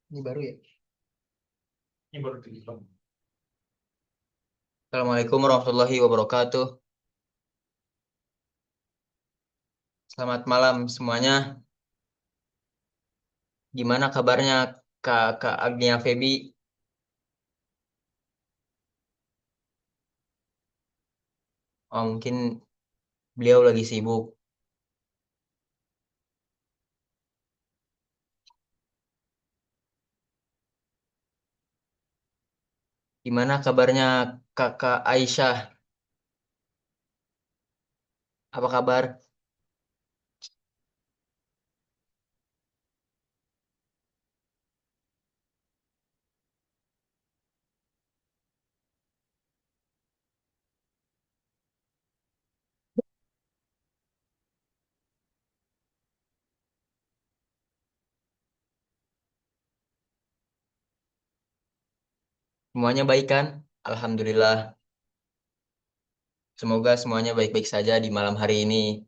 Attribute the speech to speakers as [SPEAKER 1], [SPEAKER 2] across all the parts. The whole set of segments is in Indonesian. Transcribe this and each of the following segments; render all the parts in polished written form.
[SPEAKER 1] Ini baru ya.
[SPEAKER 2] Ini baru tujuh tahun.
[SPEAKER 1] Assalamualaikum warahmatullahi wabarakatuh. Selamat malam semuanya. Gimana kabarnya Kak Agnia Feby? Oh, mungkin beliau lagi sibuk. Gimana kabarnya Kakak Aisyah? Apa kabar? Semuanya baik kan? Alhamdulillah. Semoga semuanya baik-baik saja di malam hari ini.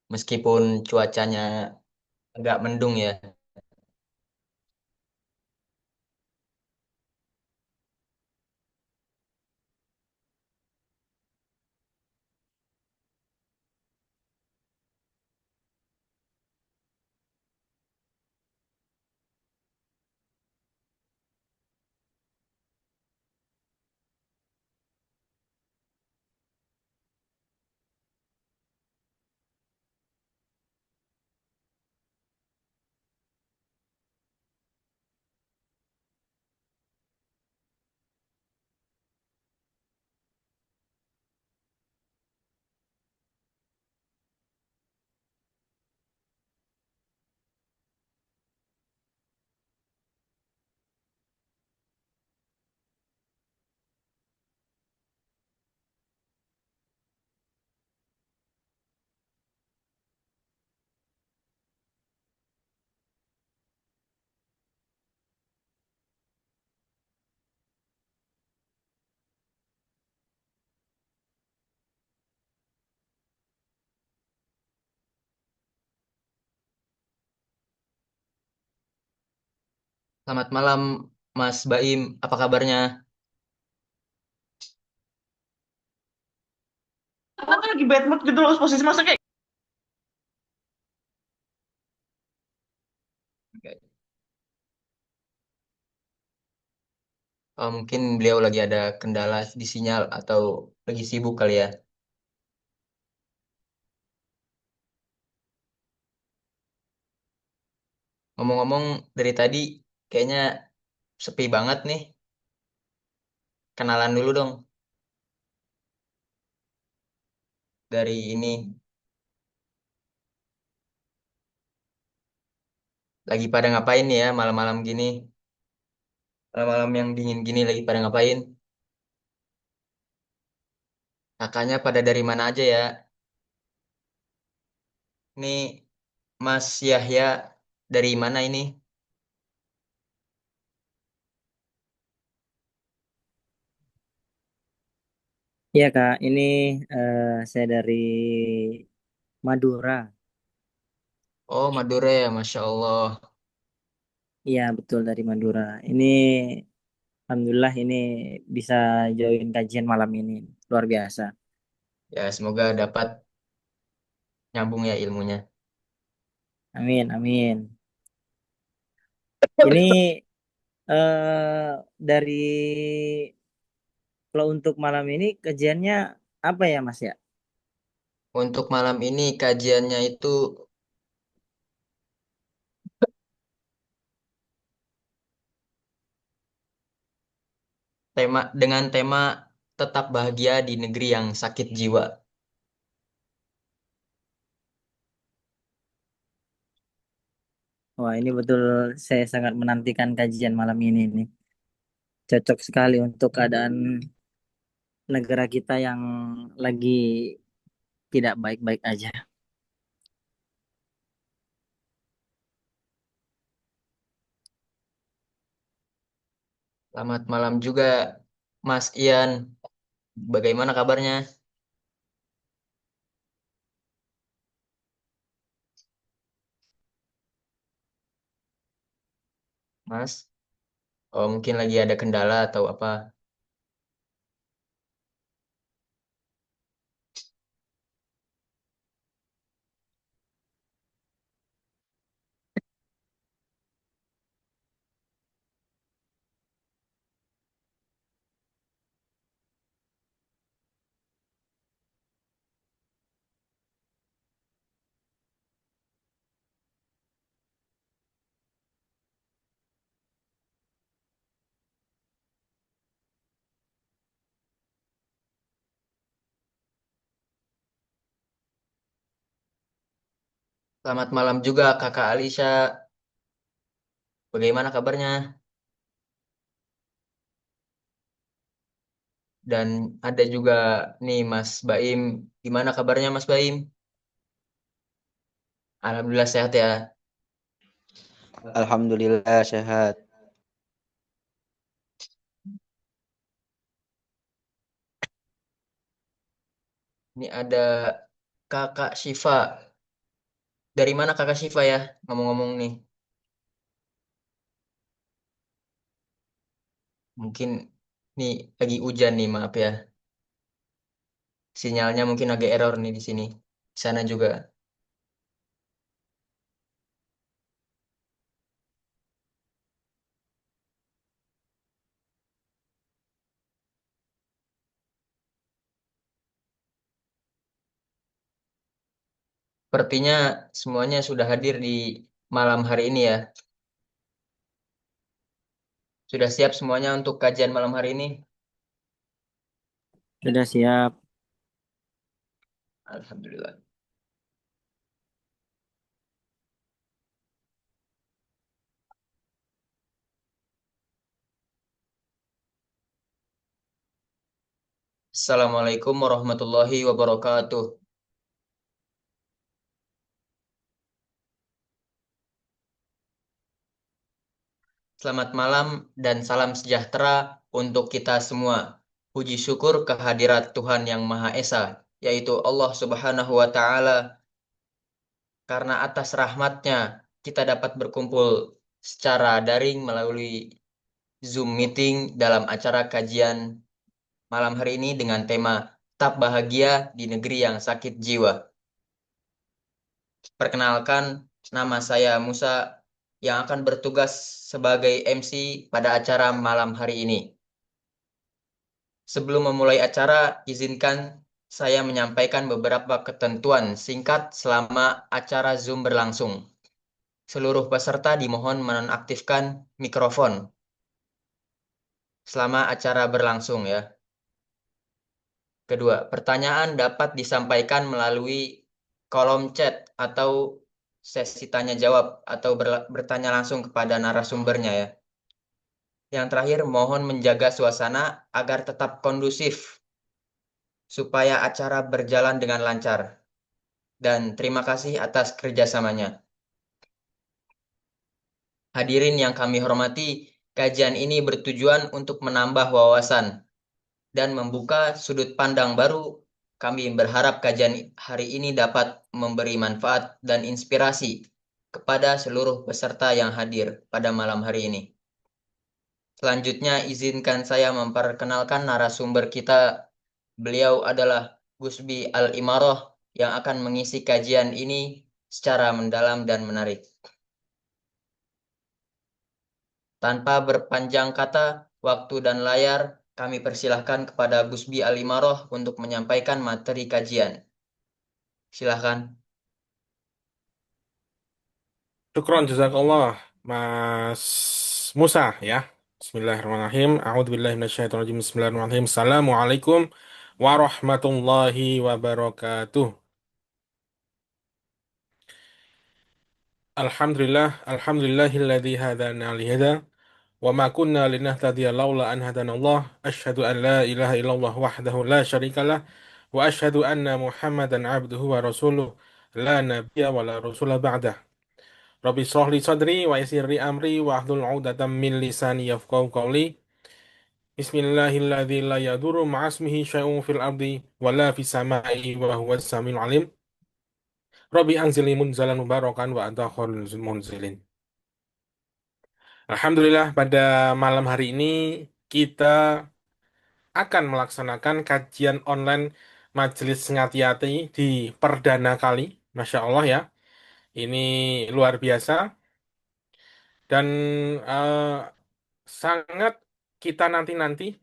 [SPEAKER 1] Meskipun cuacanya agak mendung ya. Selamat malam Mas Baim. Apa kabarnya?
[SPEAKER 2] Kan lagi bad mood gitu loh, posisi masa kayak
[SPEAKER 1] Oh, mungkin beliau lagi ada kendala di sinyal atau lagi sibuk kali ya. Ngomong-ngomong dari tadi kayaknya sepi banget nih. Kenalan dulu dong dari ini. Lagi pada ngapain ya malam-malam gini? Malam-malam yang dingin gini lagi pada ngapain? Kakaknya pada dari mana aja ya? Nih Mas Yahya dari mana ini?
[SPEAKER 3] Iya Kak, ini saya dari Madura.
[SPEAKER 1] Oh, Madura ya, Masya Allah.
[SPEAKER 3] Iya betul dari Madura. Ini Alhamdulillah ini bisa join kajian malam ini. Luar biasa.
[SPEAKER 1] Ya, semoga dapat nyambung ya ilmunya.
[SPEAKER 3] Amin, amin. Ini dari kalau untuk malam ini kajiannya apa ya Mas ya?
[SPEAKER 1] Untuk malam ini kajiannya itu dengan tema tetap bahagia di negeri yang sakit jiwa.
[SPEAKER 3] Wah ini betul saya sangat menantikan kajian malam ini nih. Cocok sekali untuk keadaan negara kita yang lagi tidak baik-baik aja.
[SPEAKER 1] Selamat malam juga, Mas Ian. Bagaimana kabarnya? Mas. Oh, mungkin lagi ada kendala atau apa. Selamat malam juga Kakak Alisha. Bagaimana kabarnya? Dan ada juga nih Mas Baim. Gimana kabarnya Mas Baim? Alhamdulillah sehat ya.
[SPEAKER 4] Alhamdulillah sehat.
[SPEAKER 1] Ini ada Kakak Syifa. Dari mana Kakak Syifa ya? Ngomong-ngomong nih. Mungkin nih lagi hujan nih, maaf ya. Sinyalnya mungkin agak error nih di sini. Di sana juga. Sepertinya semuanya sudah hadir di malam hari ini ya. Sudah siap semuanya untuk kajian malam hari ini?
[SPEAKER 3] Sudah siap.
[SPEAKER 1] Alhamdulillah. Assalamualaikum warahmatullahi wabarakatuh. Selamat malam dan salam sejahtera untuk kita semua. Puji syukur kehadirat Tuhan Yang Maha Esa, yaitu Allah Subhanahu wa Ta'ala, karena atas rahmatnya kita dapat berkumpul secara daring melalui Zoom meeting dalam acara kajian malam hari ini dengan tema Tetap Bahagia di Negeri yang Sakit Jiwa. Perkenalkan, nama saya Musa yang akan bertugas sebagai MC pada acara malam hari ini. Sebelum memulai acara, izinkan saya menyampaikan beberapa ketentuan singkat selama acara Zoom berlangsung. Seluruh peserta dimohon menonaktifkan mikrofon selama acara berlangsung ya. Kedua, pertanyaan dapat disampaikan melalui kolom chat atau sesi tanya jawab atau bertanya langsung kepada narasumbernya ya. Yang terakhir, mohon menjaga suasana agar tetap kondusif supaya acara berjalan dengan lancar. Dan terima kasih atas kerjasamanya. Hadirin yang kami hormati, kajian ini bertujuan untuk menambah wawasan dan membuka sudut pandang baru. Kami berharap kajian hari ini dapat memberi manfaat dan inspirasi kepada seluruh peserta yang hadir pada malam hari ini. Selanjutnya, izinkan saya memperkenalkan narasumber kita. Beliau adalah Gusbi Al-Imaroh yang akan mengisi kajian ini secara mendalam dan menarik. Tanpa berpanjang kata, waktu dan layar, kami persilahkan kepada Gusbi Al-Imaroh untuk menyampaikan materi kajian. Silahkan.
[SPEAKER 5] Syukron jazakallah Mas Musa ya. Bismillahirrahmanirrahim. A'udzubillahi minasyaitonirrajim. Bismillahirrahmanirrahim. Assalamualaikum warahmatullahi wabarakatuh. Alhamdulillahilladzi hadana lihada wa ma kunna linahtadiya laula an hadanallah. Asyhadu an la ilaha illallah wahdahu la syarikalah wa asyhadu anna Muhammadan abduhu wa rasuluh la nabiyya wa la rasula ba'dah. Rabbi shrah li sadri wa yassir li amri wa hlul 'uqdatam min lisani yafqahu qawli. Bismillahilladzi la yadurru ma'asmihi syai'un fil ardi wa la fis sama'i wa huwas samiul alim. Rabbi anzilni munzalan mubarakan wa anta khairul munzilin. Alhamdulillah pada malam hari ini kita akan melaksanakan kajian online Majelis Ngati-Ati di perdana kali. Masya Allah ya, ini luar biasa dan sangat kita nanti-nanti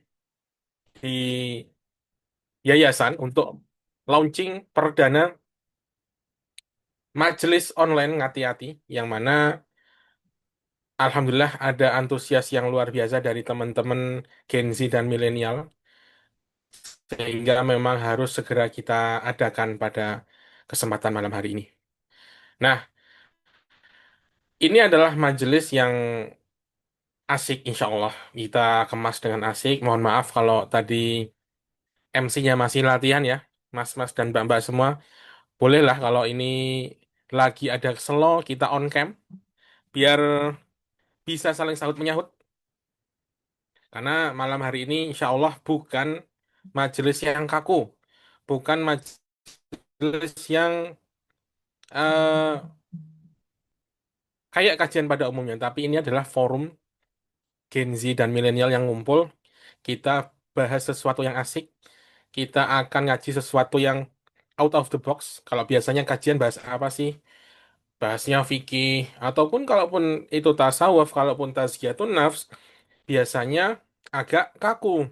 [SPEAKER 5] di yayasan untuk launching perdana Majelis Online Ngati-Ati yang mana Alhamdulillah ada antusias yang luar biasa dari teman-teman Gen Z dan milenial sehingga memang harus segera kita adakan pada kesempatan malam hari ini. Nah, ini adalah majelis yang asik insya Allah. Kita kemas dengan asik. Mohon maaf kalau tadi MC-nya masih latihan ya. Mas-mas dan mbak-mbak semua. Bolehlah kalau ini lagi ada slow, kita on cam. Biar bisa saling sahut menyahut. Karena malam hari ini insya Allah bukan majelis yang kaku. Bukan majelis yang eh, kayak kajian pada umumnya. Tapi ini adalah forum Gen Z dan milenial yang ngumpul. Kita bahas sesuatu yang asik. Kita akan ngaji sesuatu yang out of the box. Kalau biasanya kajian bahas apa sih? Bahasnya fikih. Ataupun kalaupun itu tasawuf, kalaupun tazkiyatun nafs, biasanya agak kaku.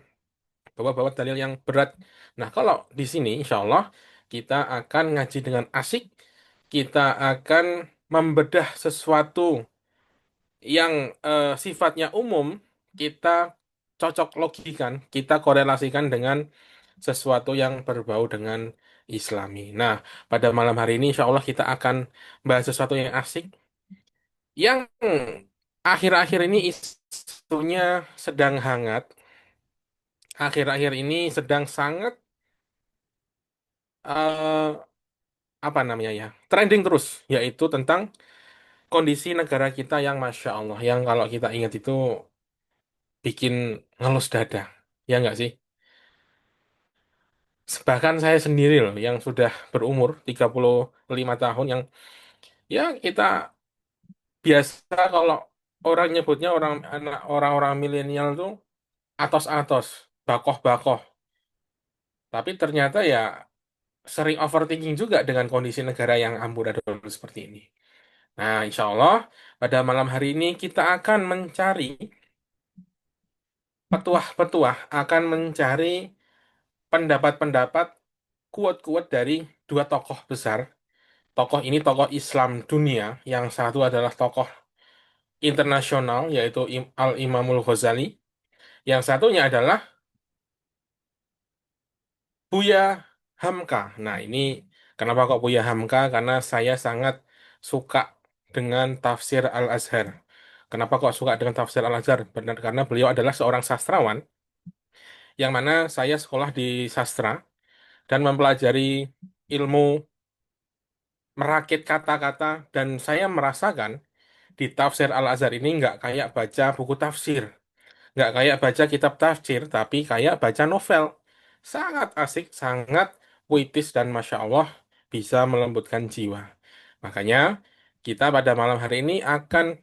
[SPEAKER 5] Bawa-bawa dalil yang berat. Nah, kalau di sini insya Allah kita akan ngaji dengan asik. Kita akan membedah sesuatu yang sifatnya umum, kita cocok logikan, kita korelasikan dengan sesuatu yang berbau dengan Islami. Nah, pada malam hari ini insya Allah kita akan bahas sesuatu yang asik, yang akhir-akhir ini isunya sedang hangat, akhir-akhir ini sedang sangat eh, apa namanya ya, trending terus, yaitu tentang kondisi negara kita yang Masya Allah, yang kalau kita ingat itu bikin ngelus dada. Ya nggak sih? Bahkan saya sendiri loh yang sudah berumur 35 tahun yang ya kita biasa kalau orang nyebutnya orang-orang milenial tuh atos-atos, bakoh-bakoh. Tapi ternyata ya sering overthinking juga dengan kondisi negara yang amburadul seperti ini. Nah, insya Allah pada malam hari ini kita akan mencari petuah-petuah, akan mencari pendapat-pendapat kuat-kuat dari dua tokoh besar. Tokoh ini tokoh Islam dunia, yang satu adalah tokoh internasional, yaitu Al-Imamul Ghazali. Yang satunya adalah Buya Hamka. Nah, ini kenapa kok Buya Hamka? Karena saya sangat suka dengan tafsir Al-Azhar. Kenapa kok suka dengan tafsir Al-Azhar? Benar, karena beliau adalah seorang sastrawan, yang mana saya sekolah di sastra dan mempelajari ilmu merakit kata-kata, dan saya merasakan di tafsir Al-Azhar ini nggak kayak baca buku tafsir, nggak kayak baca kitab tafsir, tapi kayak baca novel. Sangat asik, sangat puitis, dan Masya Allah bisa melembutkan jiwa. Makanya kita pada malam hari ini akan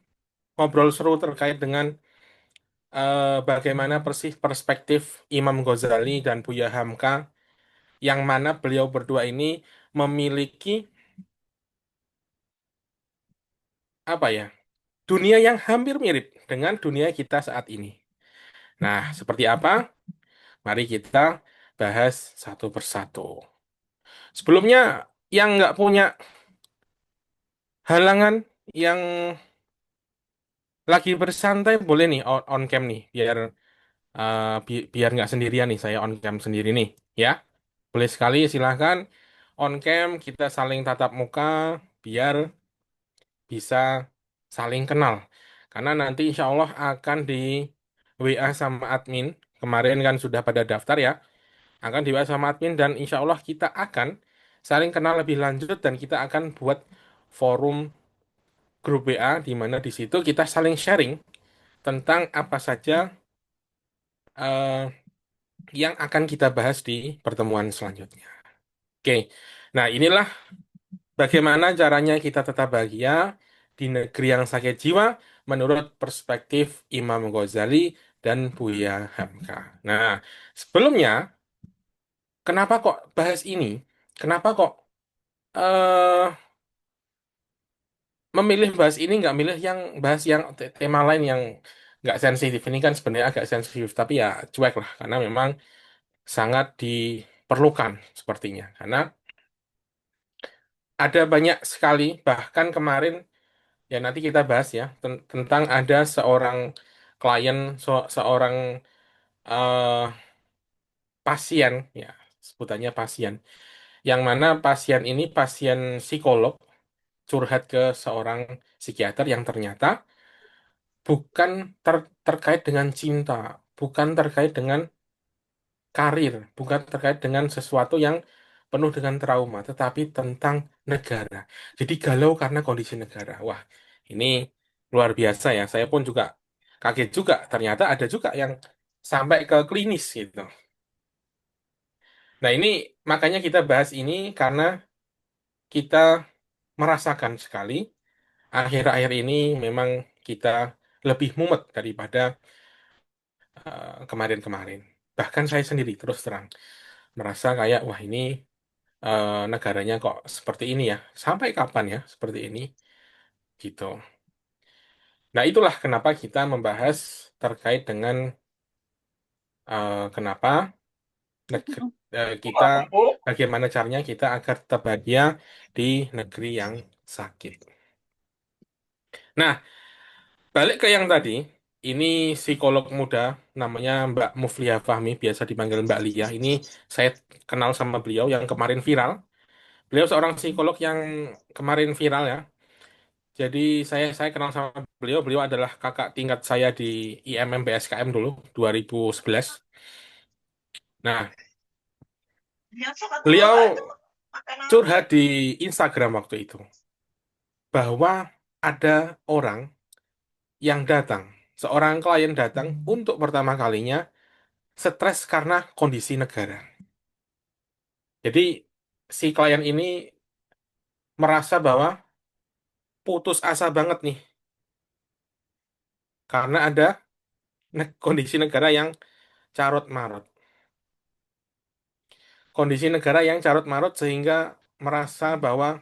[SPEAKER 5] ngobrol seru terkait dengan bagaimana perspektif Imam Ghazali dan Buya Hamka, yang mana beliau berdua ini memiliki apa ya, dunia yang hampir mirip dengan dunia kita saat ini. Nah, seperti apa? Mari kita bahas satu persatu. Sebelumnya, yang nggak punya halangan, yang lagi bersantai, boleh nih on cam nih, biar biar nggak sendirian nih, saya on cam sendiri nih, ya. Boleh sekali, silahkan on cam, kita saling tatap muka, biar bisa saling kenal. Karena nanti insya Allah akan di WA sama admin, kemarin kan sudah pada daftar ya, akan di WA sama admin, dan insya Allah kita akan saling kenal lebih lanjut, dan kita akan buat forum grup WA di mana di situ kita saling sharing tentang apa saja eh, yang akan kita bahas di pertemuan selanjutnya. Oke, nah inilah bagaimana caranya kita tetap bahagia di negeri yang sakit jiwa menurut perspektif Imam Ghazali dan Buya Hamka. Nah, sebelumnya, kenapa kok bahas ini? Kenapa kok eh memilih bahas ini, nggak milih yang bahas yang tema lain yang nggak sensitif? Ini kan sebenarnya agak sensitif, tapi ya cuek lah, karena memang sangat diperlukan sepertinya. Karena ada banyak sekali, bahkan kemarin, ya nanti kita bahas ya, tentang ada seorang klien, seorang eh, pasien, ya sebutannya pasien, yang mana pasien ini pasien psikolog curhat ke seorang psikiater yang ternyata bukan terkait dengan cinta, bukan terkait dengan karir, bukan terkait dengan sesuatu yang penuh dengan trauma, tetapi tentang negara. Jadi galau karena kondisi negara. Wah, ini luar biasa ya. Saya pun juga kaget juga. Ternyata ada juga yang sampai ke klinis gitu. Nah, ini makanya kita bahas ini karena kita merasakan sekali akhir-akhir ini memang kita lebih mumet daripada kemarin-kemarin. Bahkan saya sendiri terus terang merasa kayak wah ini negaranya kok seperti ini ya. Sampai kapan ya seperti ini gitu. Nah, itulah kenapa kita membahas terkait dengan kenapa kita bagaimana caranya kita agar tetap bahagia di negeri yang sakit. Nah, balik ke yang tadi, ini psikolog muda namanya Mbak Mufliah Fahmi, biasa dipanggil Mbak Lia. Ini saya kenal sama beliau yang kemarin viral. Beliau seorang psikolog yang kemarin viral ya. Jadi saya kenal sama beliau. Beliau adalah kakak tingkat saya di IMM BSKM dulu 2011. Nah, beliau curhat di Instagram waktu itu bahwa ada orang yang datang, seorang klien datang untuk pertama kalinya stres karena kondisi negara. Jadi si klien ini merasa bahwa putus asa banget nih karena ada kondisi negara yang carut marut. Kondisi negara yang carut marut sehingga merasa bahwa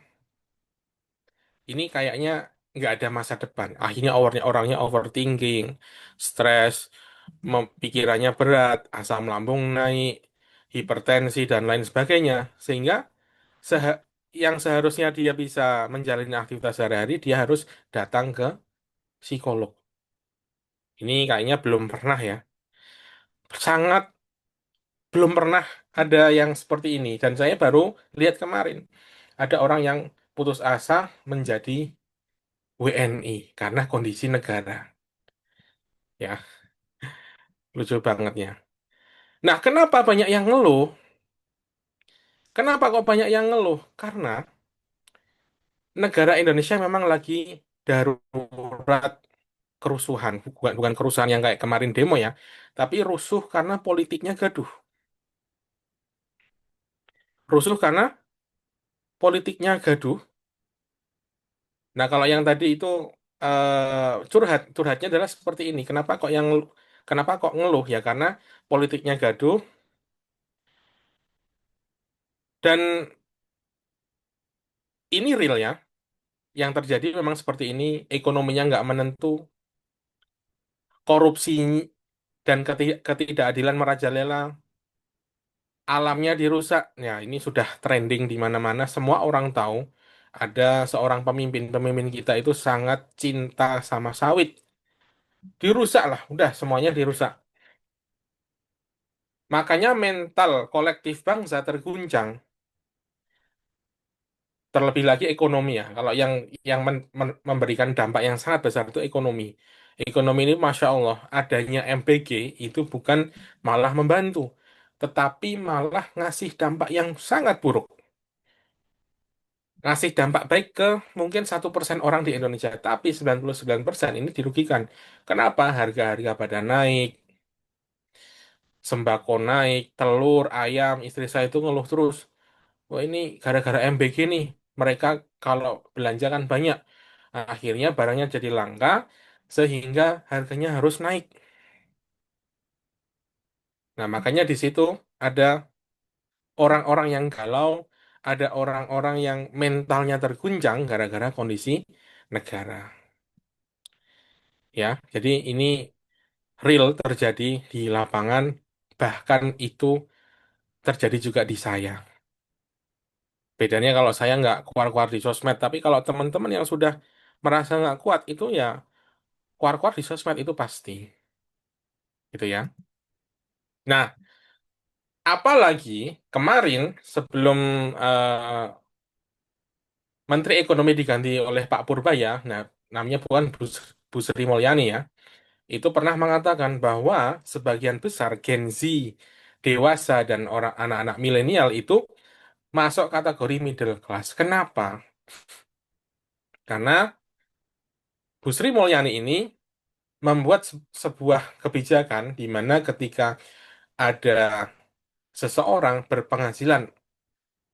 [SPEAKER 5] ini kayaknya nggak ada masa depan. Akhirnya orangnya overthinking, stres, pikirannya berat, asam lambung naik, hipertensi dan lain sebagainya. Sehingga seha- yang seharusnya dia bisa menjalani aktivitas sehari-hari, dia harus datang ke psikolog. Ini kayaknya belum pernah ya. Sangat belum pernah ada yang seperti ini. Dan saya baru lihat kemarin ada orang yang putus asa menjadi WNI karena kondisi negara. Ya, lucu banget ya. Nah, kenapa banyak yang ngeluh? Kenapa kok banyak yang ngeluh? Karena negara Indonesia memang lagi darurat kerusuhan. Bukan kerusuhan yang kayak kemarin demo ya, tapi rusuh karena politiknya gaduh. Rusuh karena politiknya gaduh. Nah, kalau yang tadi itu curhatnya adalah seperti ini. Kenapa kok ngeluh ya? Karena politiknya gaduh dan ini real ya. Yang terjadi memang seperti ini, ekonominya nggak menentu, korupsi dan ketidakadilan merajalela, alamnya dirusak. Ya, ini sudah trending di mana-mana. Semua orang tahu ada seorang pemimpin kita itu sangat cinta sama sawit. Dirusak lah, udah semuanya dirusak. Makanya mental kolektif bangsa terguncang. Terlebih lagi ekonomi ya. Kalau yang memberikan dampak yang sangat besar itu ekonomi. Ekonomi ini Masya Allah, adanya MBG itu bukan malah membantu, tetapi malah ngasih dampak yang sangat buruk. Ngasih dampak baik ke mungkin 1% orang di Indonesia, tapi 99% ini dirugikan. Kenapa? Harga-harga pada naik, sembako naik, telur, ayam, istri saya itu ngeluh terus. Wah ini gara-gara MBG nih, mereka kalau belanja kan banyak. Akhirnya barangnya jadi langka sehingga harganya harus naik. Nah, makanya di situ ada orang-orang yang galau, ada orang-orang yang mentalnya terguncang gara-gara kondisi negara. Ya, jadi ini real terjadi di lapangan, bahkan itu terjadi juga di saya. Bedanya kalau saya nggak keluar-keluar di sosmed, tapi kalau teman-teman yang sudah merasa nggak kuat itu ya keluar-keluar di sosmed itu pasti, gitu ya. Nah, apalagi kemarin sebelum eh, Menteri Ekonomi diganti oleh Pak Purbaya, nah namanya bukan Bu Sri Mulyani ya, itu pernah mengatakan bahwa sebagian besar Gen Z, dewasa dan orang anak-anak milenial itu masuk kategori middle class. Kenapa? Karena Bu Sri Mulyani ini membuat sebuah kebijakan di mana ketika ada seseorang berpenghasilan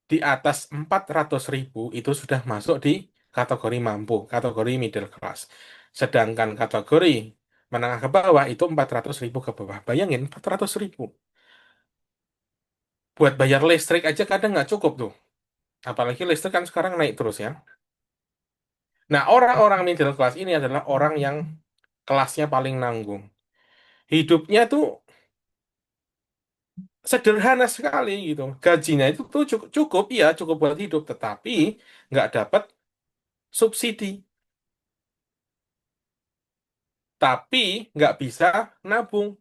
[SPEAKER 5] di atas 400.000 itu sudah masuk di kategori mampu, kategori middle class. Sedangkan kategori menengah ke bawah itu 400.000 ke bawah. Bayangin 400.000. Buat bayar listrik aja kadang nggak cukup tuh. Apalagi listrik kan sekarang naik terus ya. Nah, orang-orang middle class ini adalah orang yang kelasnya paling nanggung. Hidupnya tuh sederhana sekali gitu. Gajinya itu tuh cukup, cukup ya, cukup buat hidup, tetapi nggak dapat subsidi, tapi nggak bisa nabung.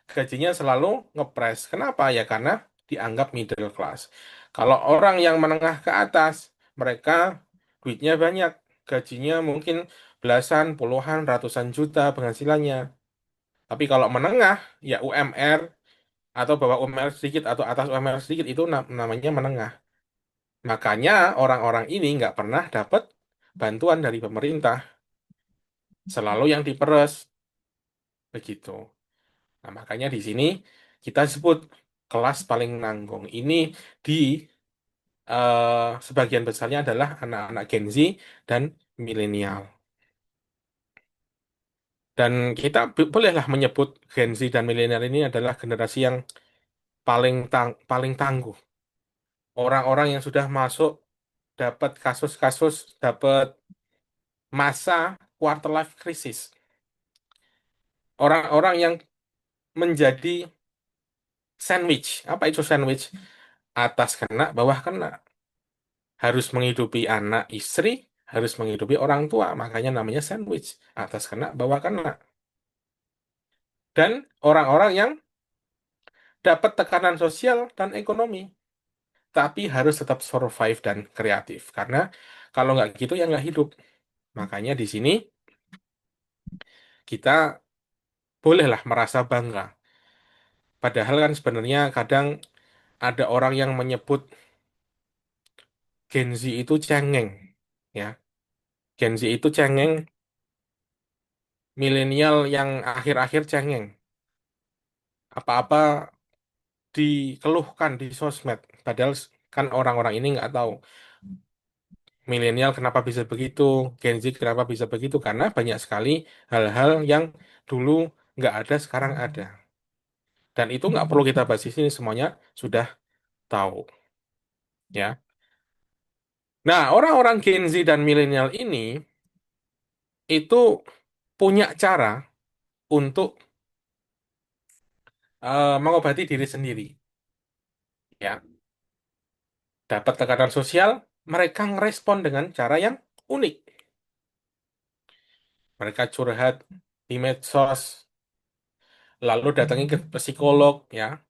[SPEAKER 5] Gajinya selalu ngepres. Kenapa? Ya karena dianggap middle class. Kalau orang yang menengah ke atas, mereka duitnya banyak, gajinya mungkin belasan, puluhan, ratusan juta penghasilannya. Tapi kalau menengah, ya UMR atau bawah UMR sedikit atau atas UMR sedikit itu namanya menengah. Makanya orang-orang ini nggak pernah dapat bantuan dari pemerintah, selalu yang diperes begitu. Nah, makanya di sini kita sebut kelas paling nanggung. Ini di sebagian besarnya adalah anak-anak Gen Z dan milenial. Dan kita bolehlah menyebut Gen Z dan milenial ini adalah generasi yang paling tangguh. Orang-orang yang sudah masuk dapat kasus-kasus, dapat masa quarter life crisis. Orang-orang yang menjadi sandwich. Apa itu sandwich? Atas kena, bawah kena. Harus menghidupi anak, istri, harus menghidupi orang tua. Makanya namanya sandwich. Atas kena, bawah kena. Dan orang-orang yang dapat tekanan sosial dan ekonomi. Tapi harus tetap survive dan kreatif. Karena kalau nggak gitu ya nggak hidup. Makanya di sini kita bolehlah merasa bangga. Padahal kan sebenarnya kadang ada orang yang menyebut Gen Z itu cengeng. Ya, Gen Z itu cengeng, milenial yang akhir-akhir cengeng. Apa-apa dikeluhkan di sosmed. Padahal kan orang-orang ini nggak tahu milenial kenapa bisa begitu, Gen Z kenapa bisa begitu. Karena banyak sekali hal-hal yang dulu nggak ada, sekarang ada. Dan itu nggak perlu kita bahas di sini, semuanya sudah tahu. Ya. Nah, orang-orang Gen Z dan milenial ini itu punya cara untuk mengobati diri sendiri. Ya, dapat tekanan sosial, mereka ngerespon dengan cara yang unik. Mereka curhat di medsos, lalu datangi ke psikolog, ya.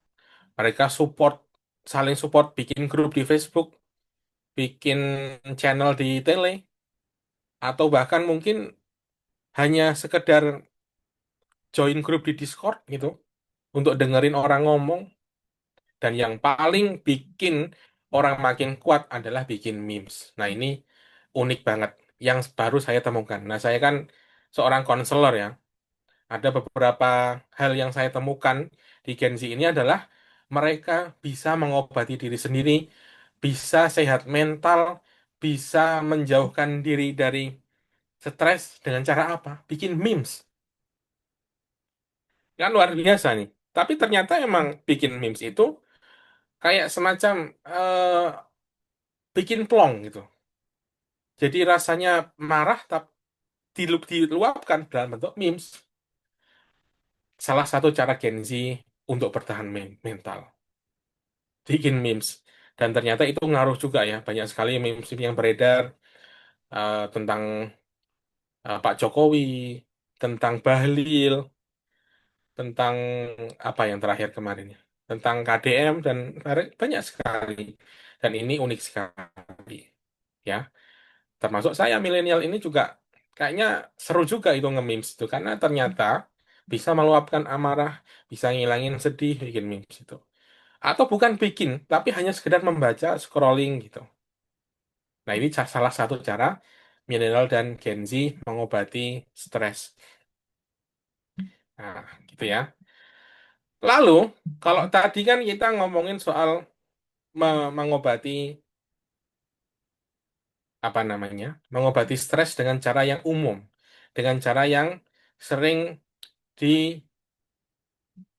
[SPEAKER 5] Mereka support, saling support, bikin grup di Facebook, bikin channel di tele, atau bahkan mungkin hanya sekedar join grup di Discord gitu, untuk dengerin orang ngomong. Dan yang paling bikin orang makin kuat adalah bikin memes. Nah, ini unik banget yang baru saya temukan. Nah, saya kan seorang konselor ya. Ada beberapa hal yang saya temukan di Gen Z ini adalah mereka bisa mengobati diri sendiri, bisa sehat mental, bisa menjauhkan diri dari Stres dengan cara apa? Bikin memes. Kan luar biasa nih. Tapi ternyata emang bikin memes itu kayak semacam bikin plong gitu. Jadi rasanya marah tapi diluapkan dalam bentuk memes. Salah satu cara Gen Z untuk bertahan mental. Bikin memes. Dan ternyata itu ngaruh juga ya. Banyak sekali memes yang beredar tentang Pak Jokowi, tentang Bahlil, tentang apa yang terakhir kemarin ya, tentang KDM dan banyak sekali. Dan ini unik sekali ya. Termasuk saya milenial ini juga kayaknya seru juga itu nge-memes itu karena ternyata bisa meluapkan amarah, bisa ngilangin sedih bikin memes itu. Atau bukan bikin, tapi hanya sekedar membaca, scrolling gitu. Nah, ini salah satu cara milenial dan Gen Z mengobati stres. Nah, gitu ya. Lalu, kalau tadi kan kita ngomongin soal mengobati apa namanya? Mengobati stres dengan cara yang umum, dengan cara yang sering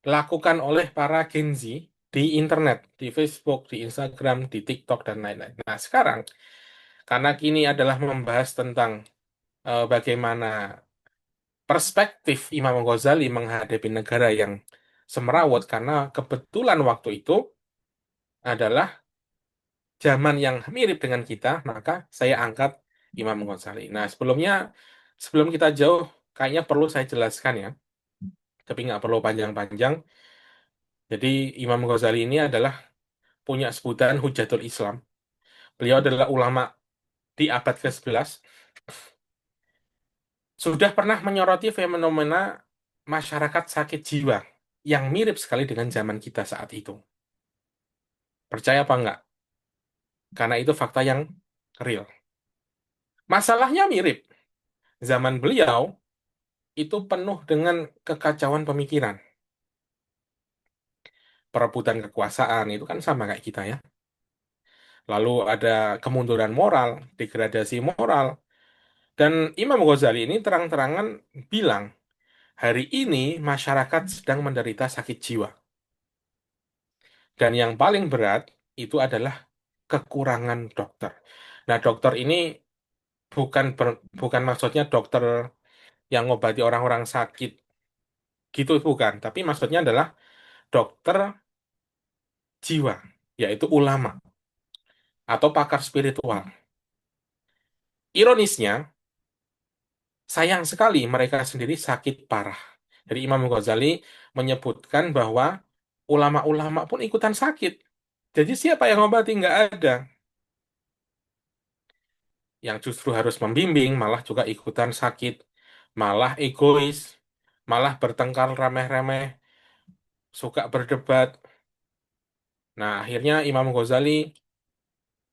[SPEAKER 5] dilakukan oleh para Gen Z di internet, di Facebook, di Instagram, di TikTok dan lain-lain. Nah, sekarang karena kini adalah membahas tentang bagaimana perspektif Imam Ghazali menghadapi negara yang semerawut karena kebetulan waktu itu adalah zaman yang mirip dengan kita, maka saya angkat Imam Ghazali. Nah, sebelum kita jauh, kayaknya perlu saya jelaskan ya, tapi nggak perlu panjang-panjang. Jadi Imam Ghazali ini adalah punya sebutan Hujatul Islam. Beliau adalah ulama di abad ke-11, sudah pernah menyoroti fenomena masyarakat sakit jiwa yang mirip sekali dengan zaman kita saat itu. Percaya apa enggak? Karena itu fakta yang real. Masalahnya mirip. Zaman beliau itu penuh dengan kekacauan pemikiran. Perebutan kekuasaan itu kan sama kayak kita ya. Lalu ada kemunduran moral, degradasi moral. Dan Imam Ghazali ini terang-terangan bilang, hari ini masyarakat sedang menderita sakit jiwa. Dan yang paling berat itu adalah kekurangan dokter. Nah, dokter ini bukan maksudnya dokter yang ngobati orang-orang sakit gitu bukan, tapi maksudnya adalah dokter jiwa, yaitu ulama atau pakar spiritual. Ironisnya, sayang sekali mereka sendiri sakit parah. Jadi Imam Ghazali menyebutkan bahwa ulama-ulama pun ikutan sakit. Jadi siapa yang ngobati? Nggak ada. Yang justru harus membimbing malah juga ikutan sakit, malah egois, malah bertengkar remeh-remeh, suka berdebat. Nah, akhirnya Imam Ghazali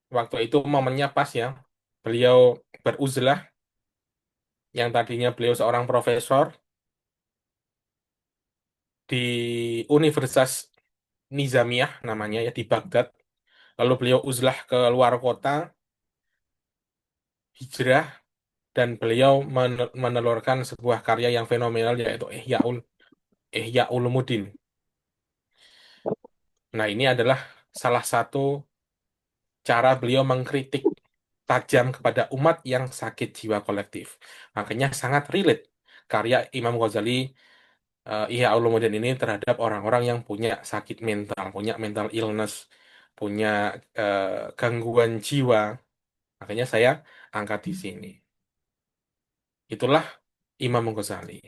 [SPEAKER 5] waktu itu momennya pas ya. Beliau beruzlah yang tadinya beliau seorang profesor di Universitas Nizamiyah namanya ya di Baghdad. Lalu beliau uzlah ke luar kota, hijrah dan beliau menelurkan sebuah karya yang fenomenal yaitu Ihya Ulumuddin. Nah, ini adalah salah satu cara beliau mengkritik tajam kepada umat yang sakit jiwa kolektif. Makanya sangat relate karya Imam Ghazali Ihya Ulumuddin ini terhadap orang-orang yang punya sakit mental, punya mental illness, punya eh, gangguan jiwa. Makanya saya angkat di sini. Itulah Imam Ghazali.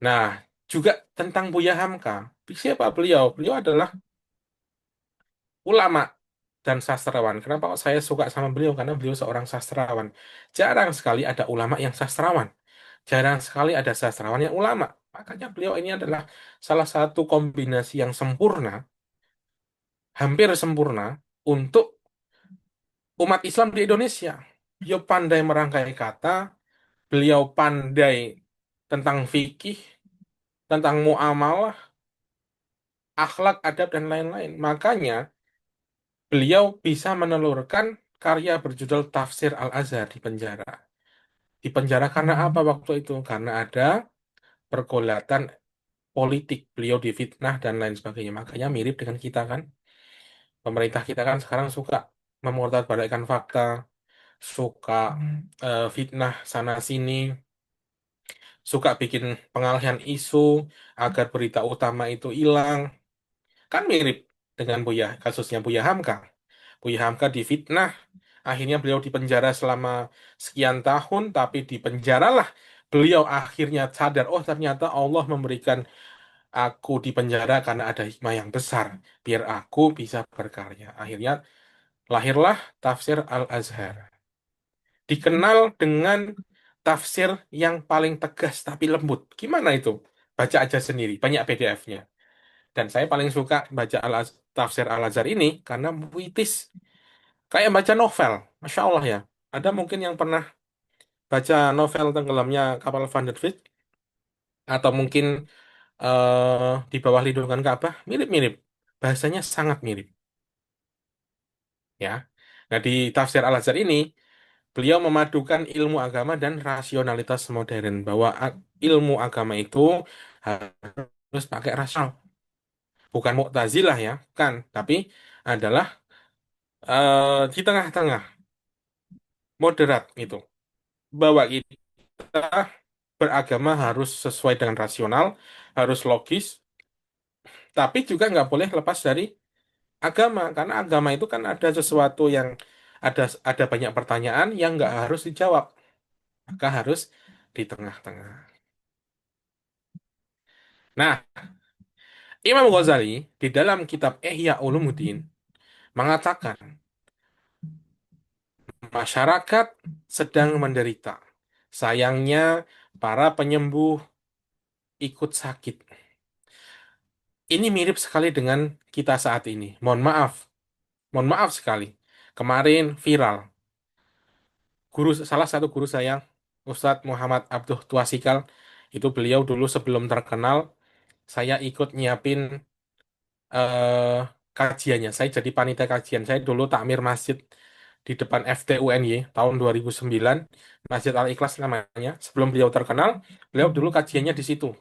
[SPEAKER 5] Nah, juga tentang Buya Hamka. Siapa beliau? Beliau adalah ulama dan sastrawan. Kenapa kok saya suka sama beliau? Karena beliau seorang sastrawan. Jarang sekali ada ulama yang sastrawan. Jarang sekali ada sastrawan yang ulama. Makanya beliau ini adalah salah satu kombinasi yang sempurna, hampir sempurna untuk umat Islam di Indonesia. Beliau pandai merangkai kata, beliau pandai tentang fikih, tentang muamalah, akhlak, adab, dan lain-lain. Makanya beliau bisa menelurkan karya berjudul Tafsir Al-Azhar di penjara. Di penjara karena apa waktu itu? Karena ada pergolatan politik, beliau difitnah dan lain sebagainya. Makanya mirip dengan kita kan. Pemerintah kita kan sekarang suka memutarbalikan fakta, suka fitnah sana sini, suka bikin pengalihan isu agar berita utama itu hilang. Kan mirip dengan kasusnya Buya Hamka. Buya Hamka difitnah, akhirnya beliau dipenjara selama sekian tahun, tapi dipenjaralah beliau akhirnya sadar, oh ternyata Allah memberikan aku di penjara karena ada hikmah yang besar, biar aku bisa berkarya. Akhirnya lahirlah tafsir Al-Azhar. Dikenal dengan tafsir yang paling tegas tapi lembut. Gimana itu? Baca aja sendiri, banyak PDF-nya. Dan saya paling suka baca tafsir Al-Azhar ini karena puitis. Kayak baca novel, Masya Allah ya. Ada mungkin yang pernah baca novel tenggelamnya kapal Van der Vliet, atau mungkin di bawah lindungan Ka'bah, mirip-mirip. Bahasanya sangat mirip, ya. Nah, di tafsir Al-Azhar ini, beliau memadukan ilmu agama dan rasionalitas modern, bahwa ilmu agama itu harus pakai rasional. Bukan Mu'tazilah ya, kan. Tapi adalah di tengah-tengah, moderat gitu. Bahwa kita beragama harus sesuai dengan rasional, harus logis, tapi juga nggak boleh lepas dari agama, karena agama itu kan ada sesuatu yang ada banyak pertanyaan yang nggak harus dijawab, maka harus di tengah-tengah. Nah, Imam Ghazali di dalam kitab Ihya Ulumuddin mengatakan masyarakat sedang menderita. Sayangnya para penyembuh ikut sakit. Ini mirip sekali dengan kita saat ini. Mohon maaf sekali. Kemarin viral. Salah satu guru saya, Ustadz Muhammad Abduh Tuasikal, itu beliau dulu sebelum terkenal, saya ikut nyiapin eh, kajiannya. Saya jadi panitia kajian. Saya dulu takmir masjid di depan FTUNY tahun 2009, Masjid Al-Ikhlas namanya. Sebelum beliau terkenal, beliau dulu kajiannya di situ.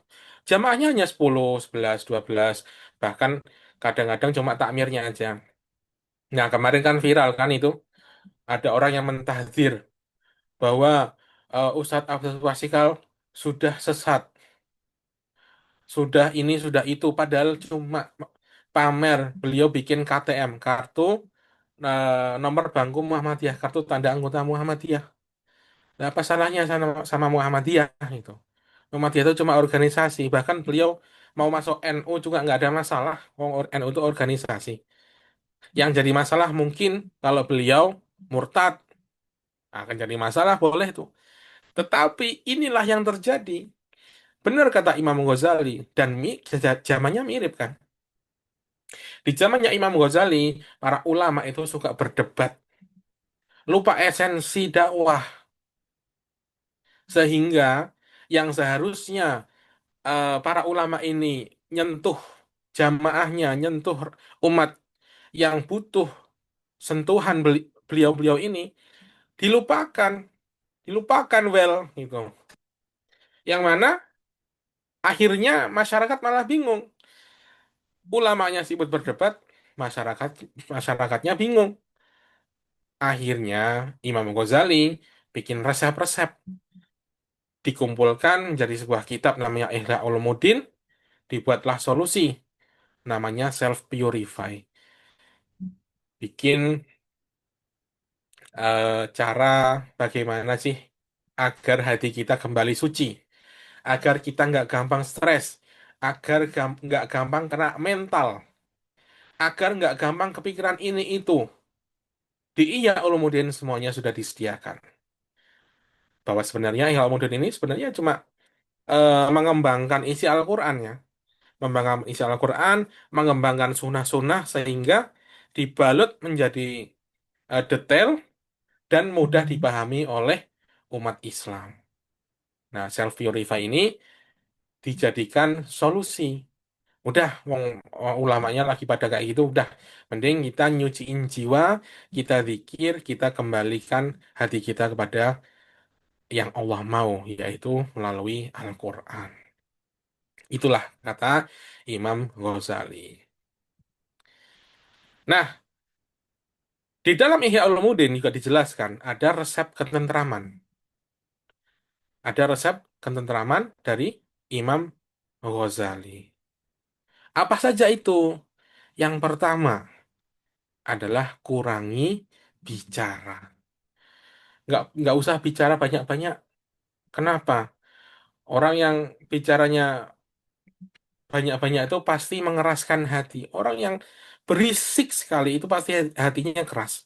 [SPEAKER 5] Jamaahnya hanya 10, 11, 12, bahkan kadang-kadang cuma takmirnya aja. Nah, kemarin kan viral kan itu, ada orang yang mentahdir bahwa Ustadz Abdul Wasikal sudah sesat, sudah ini, sudah itu, padahal cuma pamer, beliau bikin KTM, kartu nomor bangku Muhammadiyah, kartu tanda anggota Muhammadiyah. Nah, apa salahnya sama Muhammadiyah itu? Muhammadiyah itu cuma organisasi, bahkan beliau mau masuk NU juga nggak ada masalah. Wong NU itu organisasi. Yang jadi masalah mungkin kalau beliau murtad, akan jadi masalah, boleh tuh. Tetapi inilah yang terjadi. Benar kata Imam Ghazali, dan zamannya mirip kan. Di zamannya Imam Ghazali, para ulama itu suka berdebat, lupa esensi dakwah, sehingga yang seharusnya para ulama ini nyentuh jamaahnya, nyentuh umat yang butuh sentuhan beliau-beliau ini, dilupakan, dilupakan gitu. Yang mana akhirnya masyarakat malah bingung. Ulamanya sibuk berdebat, masyarakat masyarakatnya bingung. Akhirnya Imam Ghazali bikin resep-resep, dikumpulkan menjadi sebuah kitab namanya Ihya Ulumuddin, dibuatlah solusi namanya self purify. Bikin cara bagaimana sih agar hati kita kembali suci, agar kita nggak gampang stres, agar nggak gampang kena mental, agar nggak gampang kepikiran ini itu. Di Ihya Ulumuddin semuanya sudah disediakan. Bahwa sebenarnya Ihya Ulumuddin ini sebenarnya cuma mengembangkan isi Al-Qur'annya, mengembangkan isi Al-Quran, mengembangkan sunnah-sunnah sehingga dibalut menjadi detail dan mudah dipahami oleh umat Islam. Nah, self purify ini dijadikan solusi. Udah, wong ulamanya lagi pada kayak gitu, udah. Mending kita nyuciin jiwa, kita zikir, kita kembalikan hati kita kepada yang Allah mau, yaitu melalui Al-Quran. Itulah kata Imam Ghazali. Nah, di dalam Ihya Ulumuddin juga dijelaskan ada resep ketentraman. Ada resep ketentraman dari Imam Ghazali. Apa saja itu? Yang pertama adalah kurangi bicara. Nggak usah bicara banyak-banyak. Kenapa? Orang yang bicaranya banyak-banyak itu pasti mengeraskan hati. Orang yang berisik sekali itu pasti hatinya keras.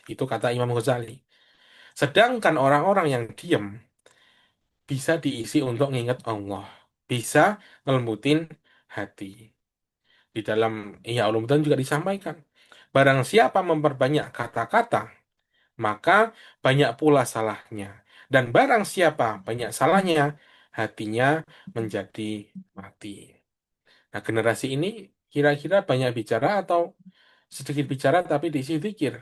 [SPEAKER 5] Itu kata Imam Ghazali. Sedangkan orang-orang yang diam bisa diisi untuk nginget Allah. Bisa ngelembutin hati. Di dalam Ihya Ulumuddin juga disampaikan. Barang siapa memperbanyak kata-kata, maka banyak pula salahnya. Dan barang siapa banyak salahnya, hatinya menjadi mati. Nah, generasi ini kira-kira banyak bicara atau sedikit bicara tapi diisi zikir.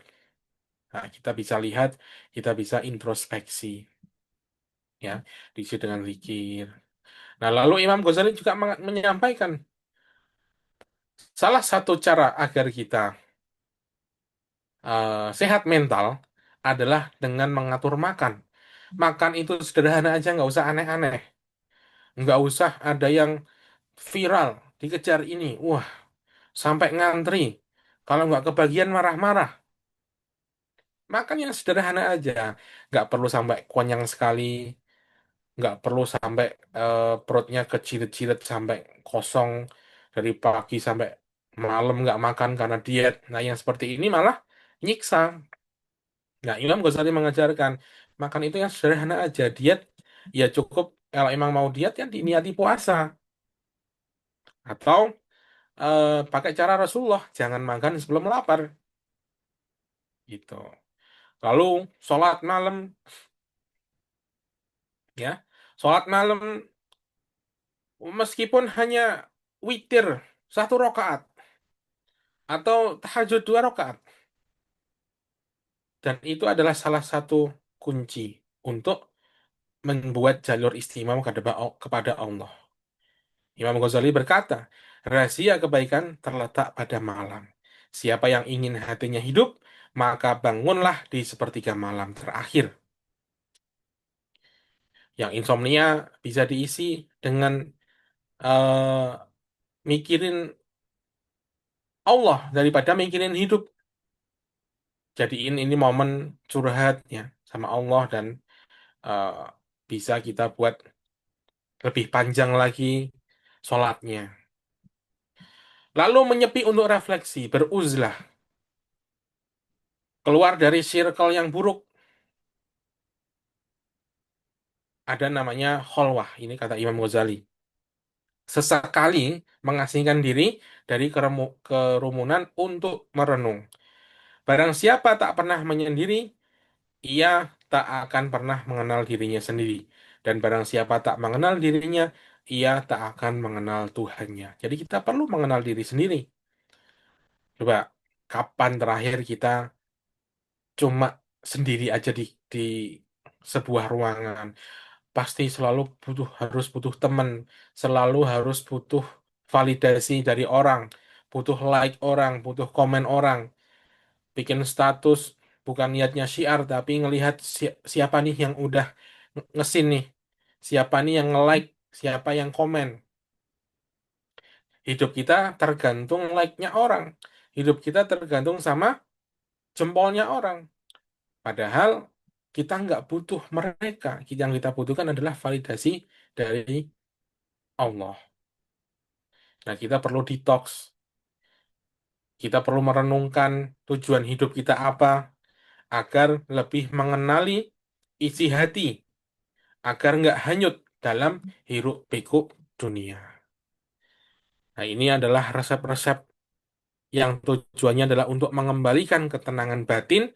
[SPEAKER 5] Nah, kita bisa lihat, kita bisa introspeksi, ya, diisi dengan zikir. Nah, lalu Imam Ghazali juga menyampaikan salah satu cara agar kita sehat mental adalah dengan mengatur makan. Makan itu sederhana aja, nggak usah aneh-aneh. Nggak usah ada yang viral, dikejar ini. Wah, sampai ngantri. Kalau nggak kebagian marah-marah. Makan yang sederhana aja. Nggak perlu sampai konyang sekali. Nggak perlu sampai perutnya kecilet-cilet sampai kosong. Dari pagi sampai malam nggak makan karena diet. Nah, yang seperti ini malah nyiksa. Nah, Imam Ghazali mengajarkan makan itu yang sederhana aja. Diet ya cukup kalau emang mau diet ya diniati puasa atau pakai cara Rasulullah, jangan makan sebelum lapar gitu. Lalu sholat malam ya. Sholat malam meskipun hanya witir 1 rakaat atau tahajud 2 rakaat dan itu adalah salah satu kunci untuk membuat jalur istimewa kepada Allah. Imam Ghazali berkata, rahasia kebaikan terletak pada malam. Siapa yang ingin hatinya hidup, maka bangunlah di sepertiga malam terakhir. Yang insomnia bisa diisi dengan eh, mikirin Allah daripada mikirin hidup. Jadiin ini momen curhat ya sama Allah dan eh, bisa kita buat lebih panjang lagi sholatnya. Lalu menyepi untuk refleksi, beruzlah, keluar dari circle yang buruk. Ada namanya kholwah, ini kata Imam Ghazali. Sesekali mengasingkan diri dari kerumunan untuk merenung. Barang siapa tak pernah menyendiri, ia tak akan pernah mengenal dirinya sendiri. Dan barang siapa tak mengenal dirinya, ia tak akan mengenal Tuhannya. Jadi kita perlu mengenal diri sendiri. Coba, kapan terakhir kita cuma sendiri aja di sebuah ruangan? Pasti selalu harus butuh teman, selalu harus butuh validasi dari orang, butuh like orang, butuh komen orang, bikin status bukan niatnya syiar tapi ngelihat siapa nih yang udah ngesin nih, siapa nih yang nge-like, siapa yang komen. Hidup kita tergantung like-nya orang, hidup kita tergantung sama jempolnya orang. Padahal kita nggak butuh mereka, yang kita butuhkan adalah validasi dari Allah. Nah, kita perlu detox. Kita perlu merenungkan tujuan hidup kita apa agar lebih mengenali isi hati, agar nggak hanyut dalam hiruk pikuk dunia. Nah, ini adalah resep-resep yang tujuannya adalah untuk mengembalikan ketenangan batin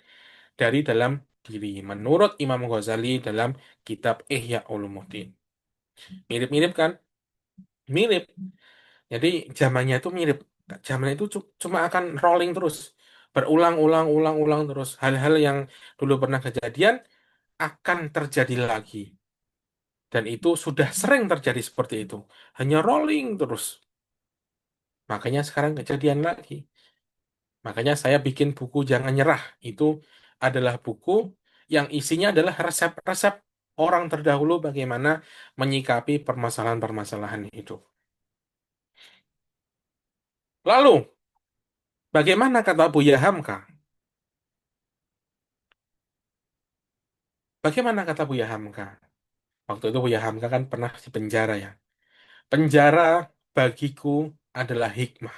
[SPEAKER 5] dari dalam diri. Menurut Imam Ghazali dalam kitab Ihya Ulumuddin. Mirip-mirip kan? Mirip. Jadi zamannya itu mirip. Zaman itu cuma akan rolling terus. Berulang-ulang, ulang-ulang terus. Hal-hal yang dulu pernah kejadian, akan terjadi lagi. Dan itu sudah sering terjadi seperti itu. Hanya rolling terus. Makanya sekarang kejadian lagi. Makanya saya bikin buku Jangan Nyerah. Itu adalah buku yang isinya adalah resep-resep orang terdahulu bagaimana menyikapi permasalahan-permasalahan hidup. Lalu, bagaimana kata Buya Hamka? Bagaimana kata Buya Hamka? Waktu itu Buya Hamka kan pernah di penjara ya. Penjara bagiku adalah hikmah.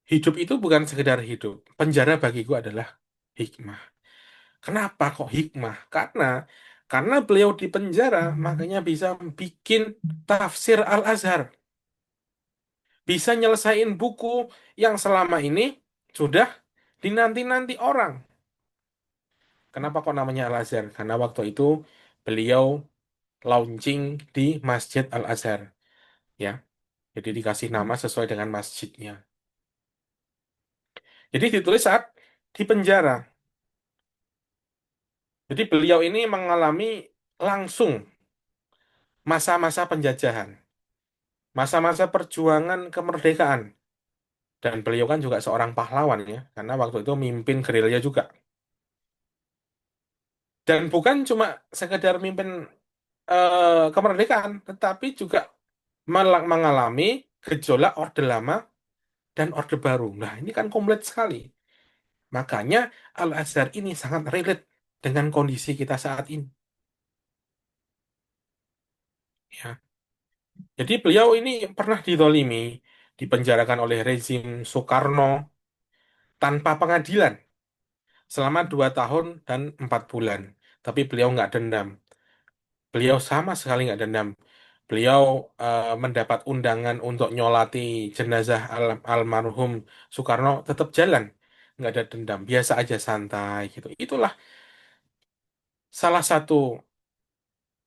[SPEAKER 5] Hidup itu bukan sekedar hidup. Penjara bagiku adalah hikmah. Kenapa kok hikmah? Karena beliau di penjara, makanya bisa bikin tafsir Al-Azhar. Bisa nyelesain buku yang selama ini sudah dinanti-nanti orang. Kenapa kok namanya Al-Azhar? Karena waktu itu beliau launching di Masjid Al-Azhar. Ya, jadi dikasih nama sesuai dengan masjidnya. Jadi ditulis saat di penjara. Jadi beliau ini mengalami langsung masa-masa penjajahan, masa-masa perjuangan kemerdekaan. Dan beliau kan juga seorang pahlawan ya, karena waktu itu mimpin gerilya juga. Dan bukan cuma sekedar mimpin kemerdekaan, tetapi juga mengalami gejolak Orde Lama dan Orde Baru. Nah, ini kan komplit sekali. Makanya Al-Azhar ini sangat relate dengan kondisi kita saat ini. Ya. Jadi beliau ini pernah didolimi, dipenjarakan oleh rezim Soekarno tanpa pengadilan selama 2 tahun dan 4 bulan. Tapi beliau nggak dendam. Beliau sama sekali nggak dendam. Beliau mendapat undangan untuk nyolati jenazah almarhum Soekarno tetap jalan. Nggak ada dendam, biasa aja santai gitu. Itulah salah satu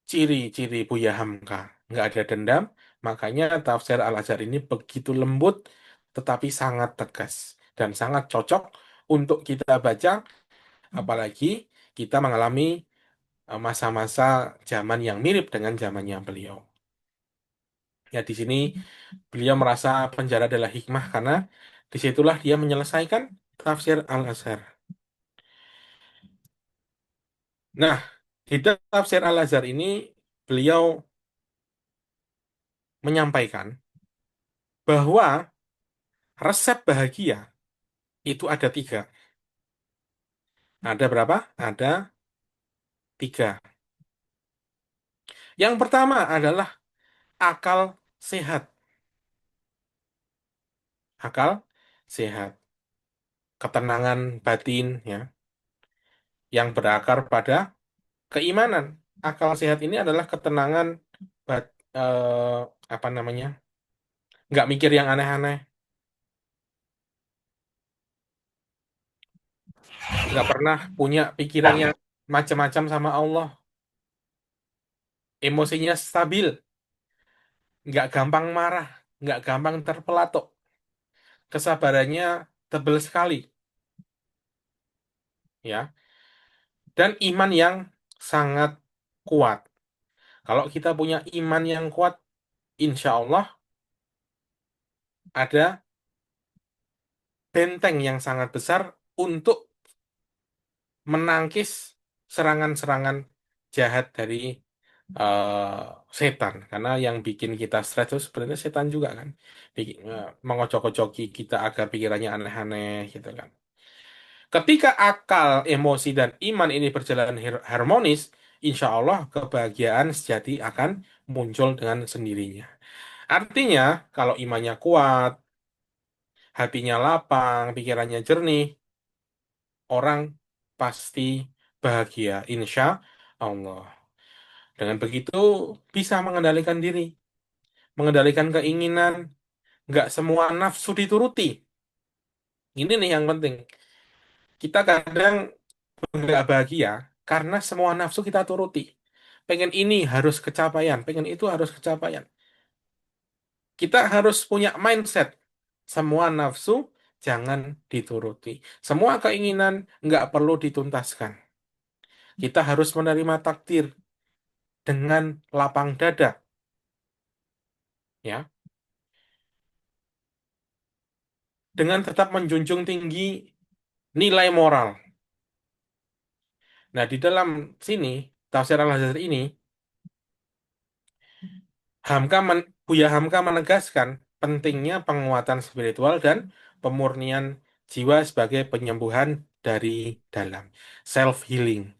[SPEAKER 5] ciri-ciri Buya Hamka. Nggak ada dendam, makanya tafsir Al-Azhar ini begitu lembut tetapi sangat tegas dan sangat cocok untuk kita baca, apalagi kita mengalami masa-masa zaman yang mirip dengan zamannya beliau. Ya, di sini beliau merasa penjara adalah hikmah karena disitulah dia menyelesaikan tafsir Al-Azhar. Nah, di tafsir Al-Azhar ini beliau menyampaikan bahwa resep bahagia itu ada 3. Ada berapa? Ada 3. Yang pertama adalah akal sehat. Akal sehat. Ketenangan batin ya, yang berakar pada keimanan. Akal sehat ini adalah ketenangan bat, apa namanya? Nggak mikir yang aneh-aneh, nggak pernah punya pikiran yang macam-macam sama Allah, emosinya stabil, nggak gampang marah, nggak gampang terpelatuk, kesabarannya tebal sekali, ya, dan iman yang sangat kuat. Kalau kita punya iman yang kuat, insya Allah ada benteng yang sangat besar untuk menangkis serangan-serangan jahat dari setan. Karena yang bikin kita stres itu sebenarnya setan juga kan. Mengocok-ocoki kita agar pikirannya aneh-aneh gitu kan. Ketika akal, emosi, dan iman ini berjalan harmonis, insya Allah kebahagiaan sejati akan muncul dengan sendirinya. Artinya, kalau imannya kuat, hatinya lapang, pikirannya jernih, orang pasti bahagia, insya Allah. Dengan begitu, bisa mengendalikan diri, mengendalikan keinginan, nggak semua nafsu dituruti. Ini nih yang penting. Kita kadang nggak bahagia karena semua nafsu kita turuti. Pengen ini harus kecapaian, pengen itu harus kecapaian. Kita harus punya mindset. Semua nafsu jangan dituruti. Semua keinginan nggak perlu dituntaskan. Kita harus menerima takdir dengan lapang dada, ya, dengan tetap menjunjung tinggi nilai moral. Nah, di dalam sini, tafsir Al-Hazar ini, Buya Hamka menegaskan pentingnya penguatan spiritual dan pemurnian jiwa sebagai penyembuhan dari dalam. Self healing,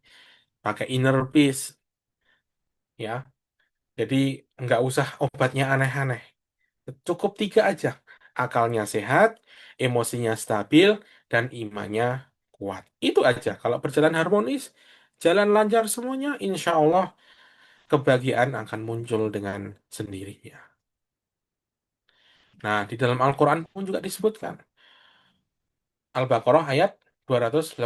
[SPEAKER 5] pakai inner peace, ya. Jadi nggak usah obatnya aneh-aneh. Cukup tiga aja. Akalnya sehat, emosinya stabil, dan imannya kuat. Itu aja. Kalau berjalan harmonis, jalan lancar semuanya, insya Allah kebahagiaan akan muncul dengan sendirinya. Nah, di dalam Al-Quran pun juga disebutkan. Al-Baqarah ayat 286.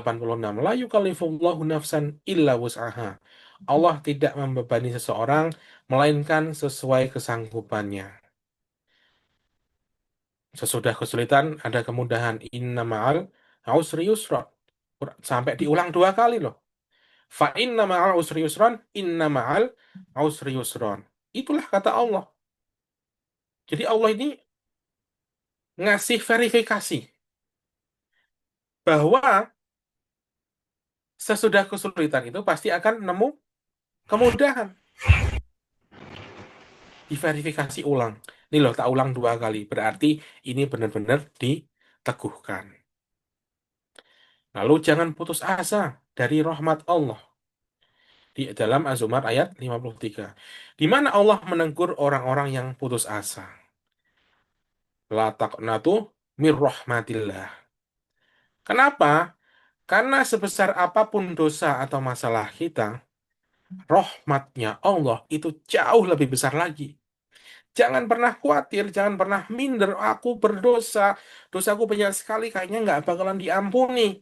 [SPEAKER 5] La yukallifullahu nafsan illa wus'aha. Allah tidak membebani seseorang, melainkan sesuai kesanggupannya. Sesudah kesulitan, ada kemudahan. Inna ma'al usri yusra. Sampai diulang dua kali loh. Fa inna ma'al usri yusran, inna ma'al usri yusran. Itulah kata Allah. Jadi Allah ini ngasih verifikasi bahwa sesudah kesulitan itu pasti akan nemu kemudahan. Diverifikasi ulang. Ini loh, tak ulang dua kali. Berarti ini benar-benar diteguhkan. Lalu jangan putus asa dari rahmat Allah. Di dalam Az-Zumar ayat 53. Di mana Allah menegur orang-orang yang putus asa. La taqnatu mir rahmatillah. Kenapa? Karena sebesar apapun dosa atau masalah kita, rahmatnya Allah itu jauh lebih besar lagi. Jangan pernah khawatir, jangan pernah minder. Aku berdosa, dosaku banyak sekali, kayaknya nggak bakalan diampuni.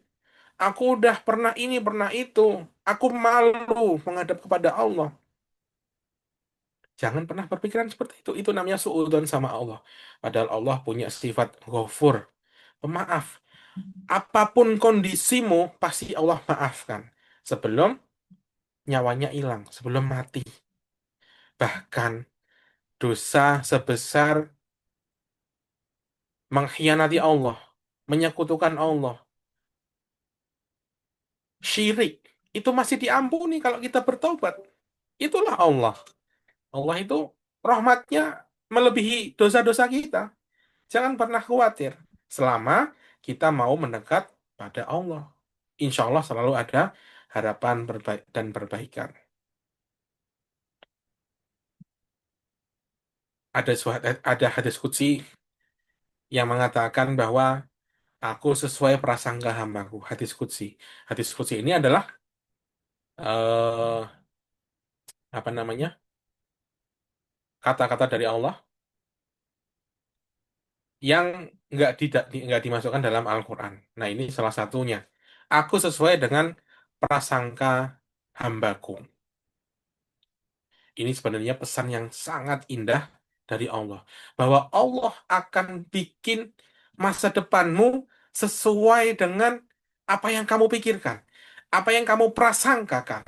[SPEAKER 5] Aku udah pernah ini, pernah itu. Aku malu menghadap kepada Allah. Jangan pernah berpikiran seperti itu. Itu namanya suudzon sama Allah. Padahal Allah punya sifat ghafur, pemaaf. Apapun kondisimu, pasti Allah maafkan. Sebelum nyawanya hilang, sebelum mati. Bahkan dosa sebesar mengkhianati Allah, menyekutukan Allah, syirik, itu masih diampuni kalau kita bertobat. Itulah Allah. Allah itu rahmatnya melebihi dosa-dosa kita. Jangan pernah khawatir selama kita mau mendekat pada Allah. Insya Allah selalu ada harapan dan perbaikan. Ada hadis qudsi yang mengatakan bahwa aku sesuai prasangka hambaku. Hadis qudsi. Hadis qudsi ini adalah eh, apa namanya? Kata-kata dari Allah yang nggak dimasukkan dalam Al-Quran. Nah, ini salah satunya. Aku sesuai dengan prasangka hambaku. Ini sebenarnya pesan yang sangat indah dari Allah. Bahwa Allah akan bikin masa depanmu sesuai dengan apa yang kamu pikirkan. Apa yang kamu prasangkakan.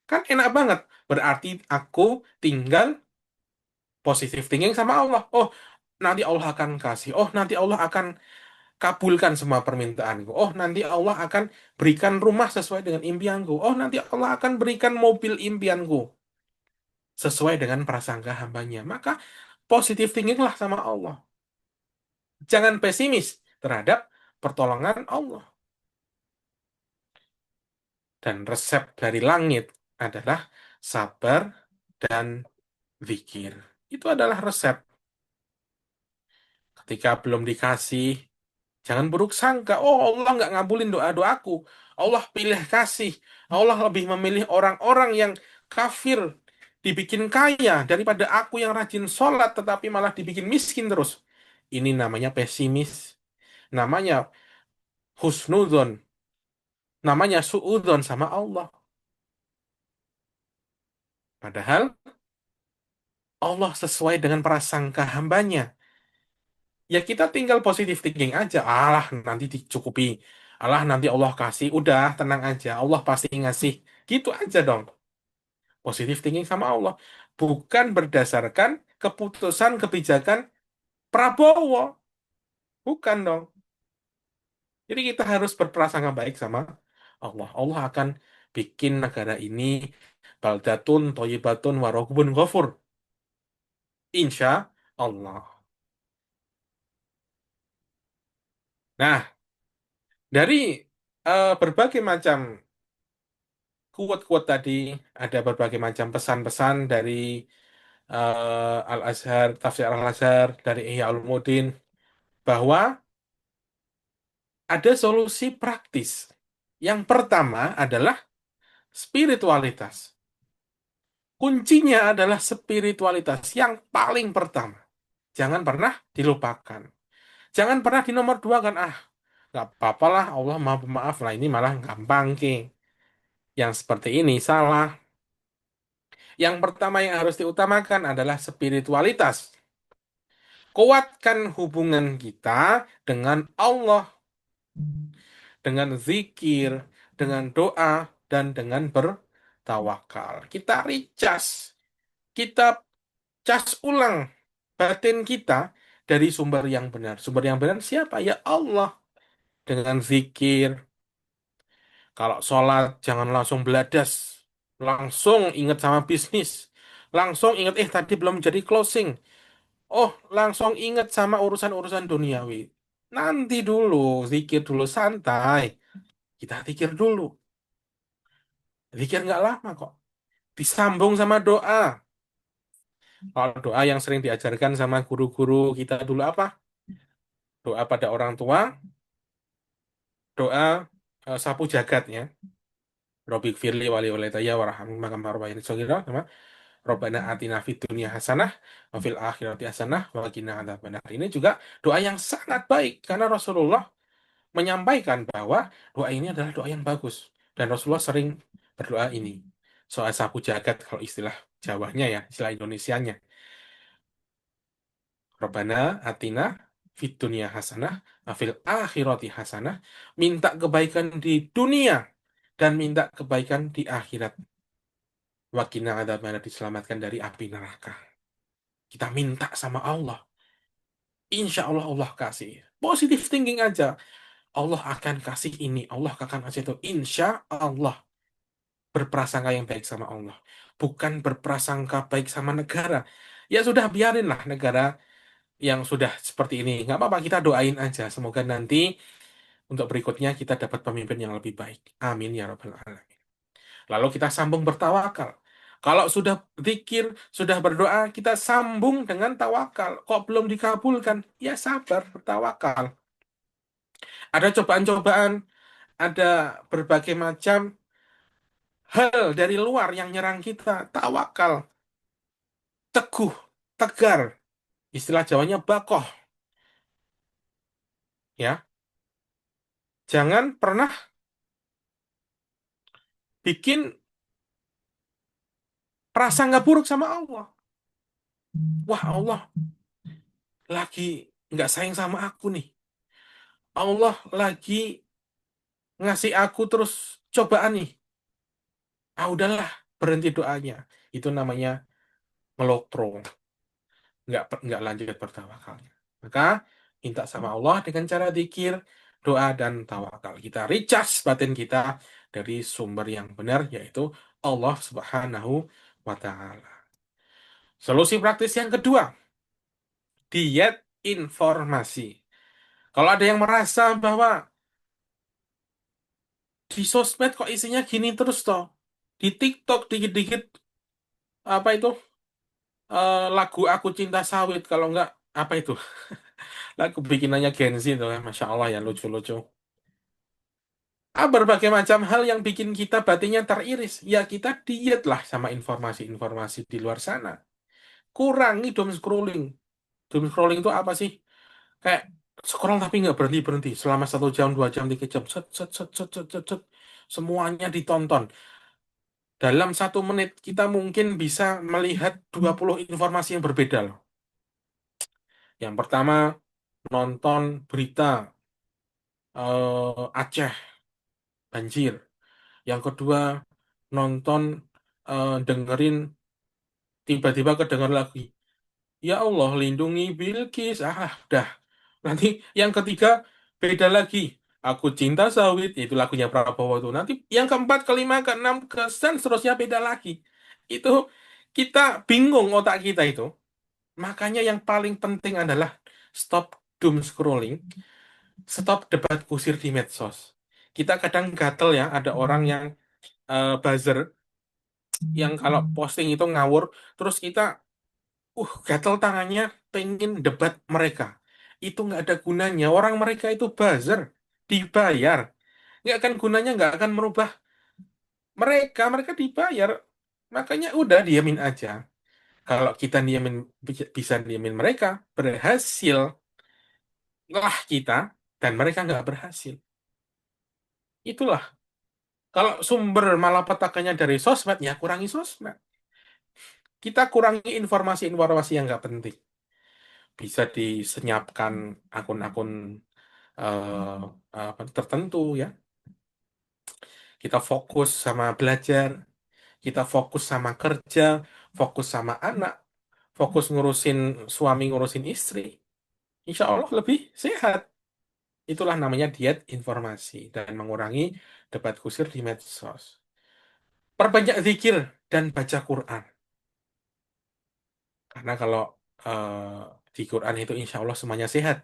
[SPEAKER 5] Kan enak banget. Berarti aku tinggal positive thinking sama Allah. Oh, nanti Allah akan kasih. Oh, nanti Allah akan kabulkan semua permintaanku. Oh, nanti Allah akan berikan rumah sesuai dengan impianku. Oh, nanti Allah akan berikan mobil impianku sesuai dengan prasangka hambanya. Maka positive thinking lah sama Allah. Jangan pesimis terhadap pertolongan Allah. Dan resep dari langit adalah sabar dan zikir. Itu adalah resep. Ketika belum dikasih, jangan buruk sangka. Oh, Allah nggak ngabulin doa-doaku. Allah pilih kasih. Allah lebih memilih orang-orang yang kafir, dibikin kaya daripada aku yang rajin sholat tetapi malah dibikin miskin terus. Ini namanya pesimis. Namanya husnudon. Namanya suudon sama Allah. Padahal Allah sesuai dengan prasangka hambanya. Ya kita tinggal positive thinking aja. Alah, nanti dicukupi. Allah nanti Allah kasih, udah tenang aja, Allah pasti ngasih. Gitu aja dong. Positive thinking sama Allah. Bukan berdasarkan keputusan kebijakan Prabowo. Bukan dong. Jadi kita harus berprasangka baik sama Allah. Allah akan bikin negara ini baldatun toyibatun warokbun ghafur. Insya Allah. Nah, dari berbagai macam quote-quote tadi, ada berbagai macam pesan-pesan dari Al-Azhar, Tafsir Al-Azhar, dari Ihya Ulumuddin, bahwa ada solusi praktis. Yang pertama adalah spiritualitas. Kuncinya adalah spiritualitas yang paling pertama. Jangan pernah dilupakan. Jangan pernah di nomor dua kan, nggak apa-apa lah, Allah maha pemaaf lah, ini malah gampang, Ki. Yang seperti ini salah. Yang pertama yang harus diutamakan adalah spiritualitas. Kuatkan hubungan kita dengan Allah, dengan zikir, dengan doa, dan dengan bertawakal. Kita recharge, kita cas ulang batin kita dari sumber yang benar. Sumber yang benar siapa? Ya Allah. Dengan zikir. Kalau sholat, jangan langsung beladas. Langsung ingat sama bisnis. Langsung ingat, tadi belum jadi closing. Oh, langsung ingat sama urusan-urusan duniawi. Nanti dulu, zikir dulu, santai. Kita zikir dulu. Zikir nggak lama kok. Disambung sama doa. Kalau doa yang sering diajarkan sama guru-guru kita dulu apa? Doa pada orang tua, doa sapu jagatnya. Robik firli wali waladaya warhamni makam marwayin sogira sama Robbana atina fid dunya hasanah wa fil akhirati hasanah wa qina adzabannar. Ini juga doa yang sangat baik karena Rasulullah menyampaikan bahwa doa ini adalah doa yang bagus dan Rasulullah sering berdoa ini. Soal sapu jagat kalau istilah Jawanya ya, istilah Indonesianya. Robbana atina fid dunya hasanah wa fil akhirati hasanah. Minta kebaikan di dunia dan minta kebaikan di akhirat. Wakina adzabannar, diselamatkan dari api neraka. Kita minta sama Allah. Insya Allah Allah kasih. Positive thinking aja. Allah akan kasih ini. Allah akan kasih itu. Insya Allah. Berprasangka yang baik sama Allah. Bukan berprasangka baik sama negara. Ya sudah, biarinlah negara yang sudah seperti ini. Nggak apa-apa, kita doain aja. Semoga nanti untuk berikutnya kita dapat pemimpin yang lebih baik. Amin ya Rabbal Alamin. Lalu kita sambung bertawakal. Kalau sudah zikir, sudah berdoa, kita sambung dengan tawakal. Kok belum dikabulkan? Ya sabar, bertawakal. Ada cobaan-cobaan, ada berbagai macam hal dari luar yang nyerang kita. Tawakal, teguh, tegar. Istilah Jawanya bakoh. Ya, jangan pernah bikin prasangka buruk sama Allah. Wah, Allah lagi nggak sayang sama aku nih. Allah lagi ngasih aku terus cobaan nih. Udahlah, berhenti doanya. Itu namanya ngelotro, nggak lanjut bertawakalnya. Maka minta sama Allah dengan cara zikir, doa dan tawakal. Kita recharge batin kita dari sumber yang benar, yaitu Allah Subhanahu wa Ta'ala. Solusi praktis yang kedua, diet informasi. Kalau ada yang merasa bahwa di sosmed kok isinya gini terus toh, di TikTok dikit-dikit apa itu lagu Aku Cinta Sawit, kalau enggak apa itu lagu bikinannya Gen Z itu ya, Masya Allah ya, lucu-lucu. Berbagai macam hal yang bikin kita batinnya teriris. Ya kita diet lah sama informasi-informasi di luar sana. Kurangi doom scrolling. Doom scrolling itu apa sih? Kayak scroll tapi nggak berhenti-berhenti. Selama 1 jam, 2 jam, 3 jam. Set, set, set, set, set, set, set. Semuanya ditonton. Dalam 1 menit kita mungkin bisa melihat 20 informasi yang berbeda loh. Yang pertama, nonton berita Aceh banjir. Yang kedua nonton dengerin tiba-tiba kedengar lagi. Ya Allah lindungi Bilqis. Dah. Nanti yang ketiga beda lagi. Aku cinta sawit itu lagunya Prabowo itu. Nanti yang keempat, kelima, keenam, kesan seterusnya beda lagi. Itu kita bingung otak kita itu. Makanya yang paling penting adalah stop doom scrolling, stop debat kusir di medsos. Kita kadang gatel ya, ada orang yang buzzer yang kalau posting itu ngawur, terus kita gatel tangannya pengen debat mereka. Itu nggak ada gunanya. Orang mereka itu buzzer, dibayar. Nggak akan gunanya, nggak akan merubah mereka. Mereka dibayar. Makanya udah diamin aja. Kalau kita diamin, bisa diamin mereka, berhasil lah kita, dan mereka nggak berhasil. Itulah. Kalau sumber malapetakannya dari sosmed, ya kurangi sosmed. Kita kurangi informasi-informasi yang nggak penting. Bisa disenyapkan akun-akun tertentu ya. Kita fokus sama belajar, kita fokus sama kerja, fokus sama anak, fokus ngurusin suami, ngurusin istri. Insya Allah lebih sehat. Itulah namanya diet informasi dan mengurangi debat kusir di medsos. Perbanyak zikir dan baca Quran. Karena kalau di Quran itu insya Allah semuanya sehat.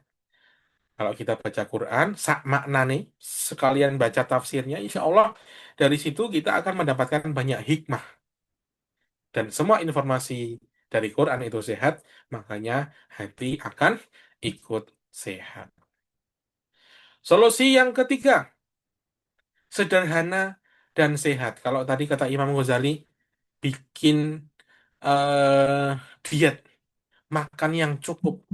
[SPEAKER 5] Kalau kita baca Quran, sak makna nih, sekalian baca tafsirnya, insya Allah dari situ kita akan mendapatkan banyak hikmah. Dan semua informasi dari Quran itu sehat, makanya hati akan ikut sehat. Solusi yang ketiga, sederhana dan sehat. Kalau tadi kata Imam Ghazali, bikin eh, diet, makan yang cukup.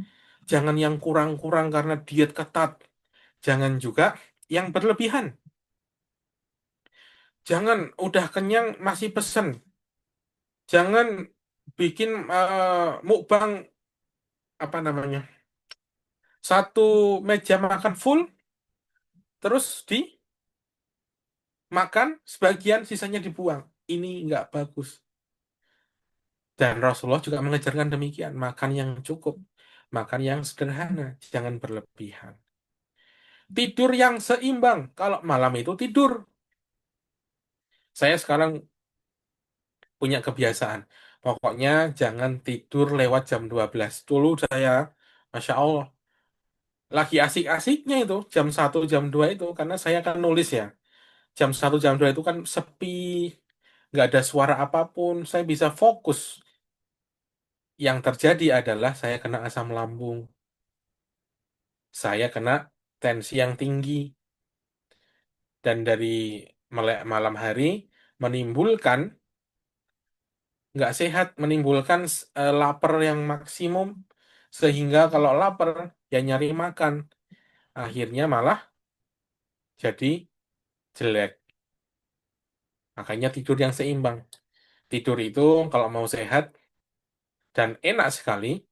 [SPEAKER 5] Jangan yang kurang-kurang karena diet ketat. Jangan juga yang berlebihan. Jangan udah kenyang masih pesen. Jangan bikin mukbang apa namanya? Satu meja makan full terus dimakan sebagian sisanya dibuang. Ini nggak bagus. Dan Rasulullah juga mengajarkan demikian, makan yang cukup, makan yang sederhana, jangan berlebihan. Tidur yang seimbang. Kalau malam itu tidur. Saya sekarang punya kebiasaan. Pokoknya jangan tidur lewat jam 12. Dulu saya, Masya Allah, lagi asik-asiknya itu, jam 1 jam 2 itu, karena saya kan nulis ya. Jam 1 jam 2 itu kan sepi, nggak ada suara apapun, saya bisa fokus. Yang terjadi adalah saya kena asam lambung, saya kena tensi yang tinggi, dan dari melek malam hari menimbulkan nggak sehat, menimbulkan lapar yang maksimum, sehingga kalau lapar ya nyari makan, akhirnya malah jadi jelek. Makanya tidur yang seimbang. Tidur itu kalau mau sehat dan enak sekali,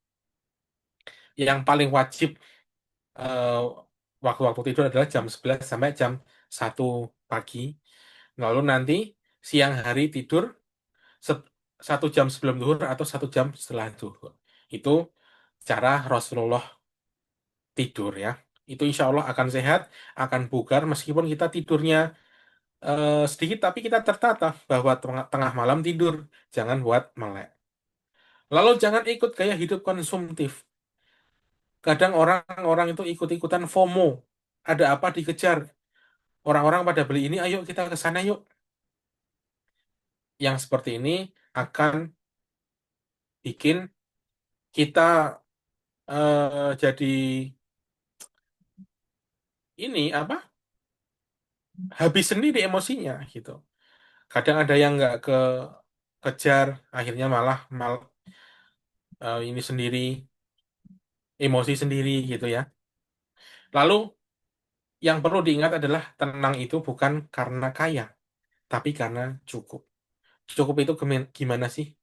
[SPEAKER 5] yang paling wajib eh, waktu-waktu tidur adalah jam 11 sampai jam 1 pagi. Lalu nanti siang hari tidur 1 jam sebelum zuhur atau 1 jam setelah zuhur. Itu cara Rasulullah tidur ya. Itu insya Allah akan sehat, akan bugar meskipun kita tidurnya sedikit tapi kita tertata bahwa tengah malam tidur. Jangan buat melek. Lalu jangan ikut gaya hidup konsumtif. Kadang orang-orang itu ikut-ikutan FOMO. Ada apa dikejar. Orang-orang pada beli ini, ayo kita ke sana yuk. Yang seperti ini akan bikin kita jadi ini apa? Habis sendiri emosinya gitu. Kadang ada yang nggak kejar, akhirnya malah ini sendiri, emosi sendiri gitu ya. Lalu yang perlu diingat adalah tenang itu bukan karena kaya, tapi karena cukup. Cukup itu gimana sih?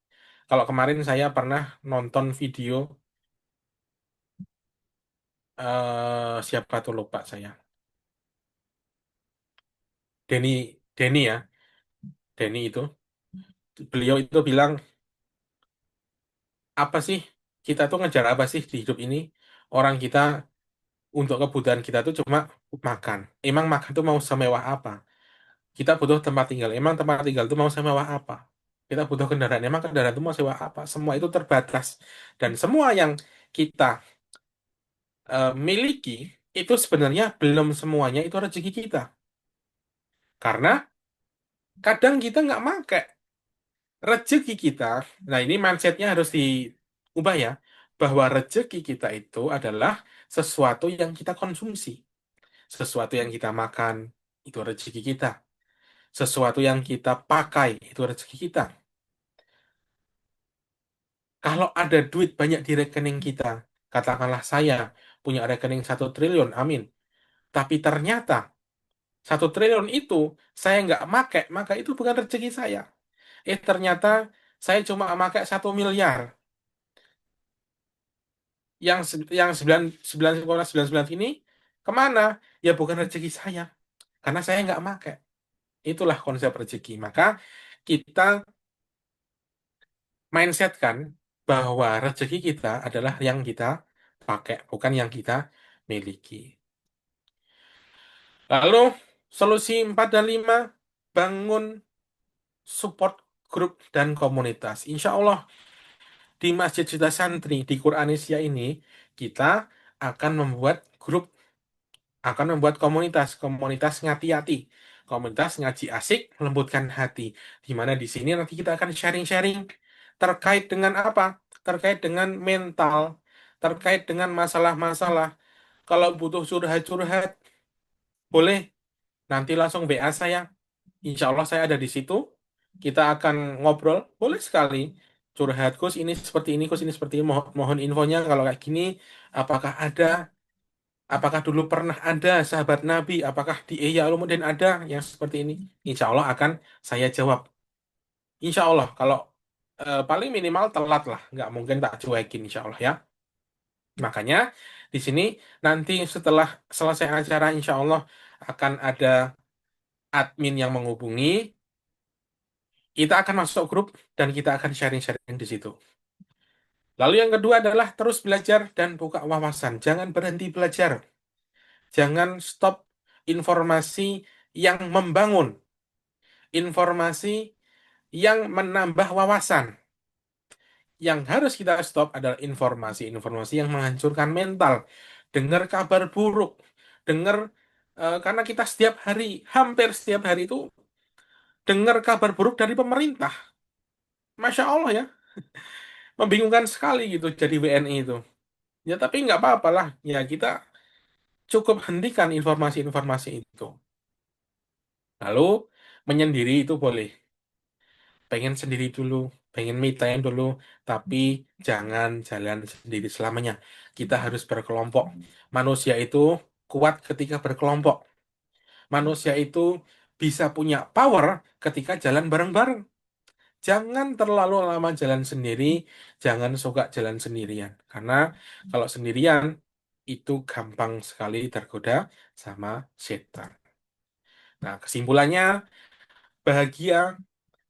[SPEAKER 5] Kalau kemarin saya pernah nonton video siapa tuh lupa saya. Denny, Denny ya, Denny itu, beliau itu bilang, apa sih, kita tuh ngejar apa sih di hidup ini? Orang kita untuk kebutuhan kita tuh cuma makan. Emang makan tuh mau semewah apa? Kita butuh tempat tinggal. Emang tempat tinggal tuh mau semewah apa? Kita butuh kendaraan. Emang kendaraan itu mau sewa apa? Semua itu terbatas. Dan semua yang kita miliki itu sebenarnya belum semuanya itu rezeki kita. Karena kadang kita nggak pakai rezeki kita. Nah, ini mindsetnya harus diubah ya. Bahwa rezeki kita itu adalah sesuatu yang kita konsumsi. Sesuatu yang kita makan, itu rezeki kita. Sesuatu yang kita pakai, itu rezeki kita. Kalau ada duit banyak di rekening kita, katakanlah saya punya rekening 1 triliun, amin. Tapi ternyata 1 triliun itu saya nggak pakai, maka itu bukan rezeki saya. Ternyata saya cuma pakai 1 miliar. Yang 9,99 ini kemana? Ya bukan rezeki saya, karena saya nggak pakai. Itulah konsep rezeki. Maka kita mindsetkan bahwa rezeki kita adalah yang kita pakai, bukan yang kita miliki. Lalu, solusi 4 dan 5, bangun support group dan komunitas. Insya Allah, di Masjid Cita Santri, di Quranesia ini, kita akan membuat grup, akan membuat komunitas, komunitas ngati-hati, komunitas ngaji asik, melembutkan hati. Di mana di sini nanti kita akan sharing-sharing terkait dengan apa? Terkait dengan mental, terkait dengan masalah-masalah. Kalau butuh curhat-curhat, boleh nanti langsung WA saya. Insya Allah saya ada di situ. Kita akan ngobrol. Boleh sekali. Curhat, Gus ini seperti ini, Gus ini seperti ini. Mohon infonya kalau kayak gini. Apakah ada? Apakah dulu pernah ada sahabat Nabi? Apakah di Ihya Ulumuddin ada yang seperti ini? Insya Allah akan saya jawab. Insya Allah kalau paling minimal telat lah. Nggak mungkin tak cuekin insya Allah ya. Makanya di sini nanti setelah selesai acara insya Allah akan ada admin yang menghubungi. Kita akan masuk grup dan kita akan sharing-sharing di situ. Lalu yang kedua adalah terus belajar dan buka wawasan. Jangan berhenti belajar. Jangan stop informasi yang membangun. Informasi yang menambah wawasan. Yang harus kita stop adalah informasi-informasi yang menghancurkan mental. Dengar kabar buruk. Dengar, karena kita setiap hari, hampir setiap hari itu dengar kabar buruk dari pemerintah. Masya Allah ya. Membingungkan sekali gitu jadi WNI itu. Ya tapi nggak apa-apa lah. Ya kita cukup hentikan informasi-informasi itu. Lalu menyendiri itu boleh. Pengen sendiri dulu, pengen me time dulu, tapi jangan jalan sendiri selamanya. Kita harus berkelompok. Manusia itu kuat ketika berkelompok. Manusia itu bisa punya power ketika jalan bareng-bareng. Jangan terlalu lama jalan sendiri, jangan suka jalan sendirian. Karena kalau sendirian, itu gampang sekali tergoda sama setan. Nah, kesimpulannya, bahagia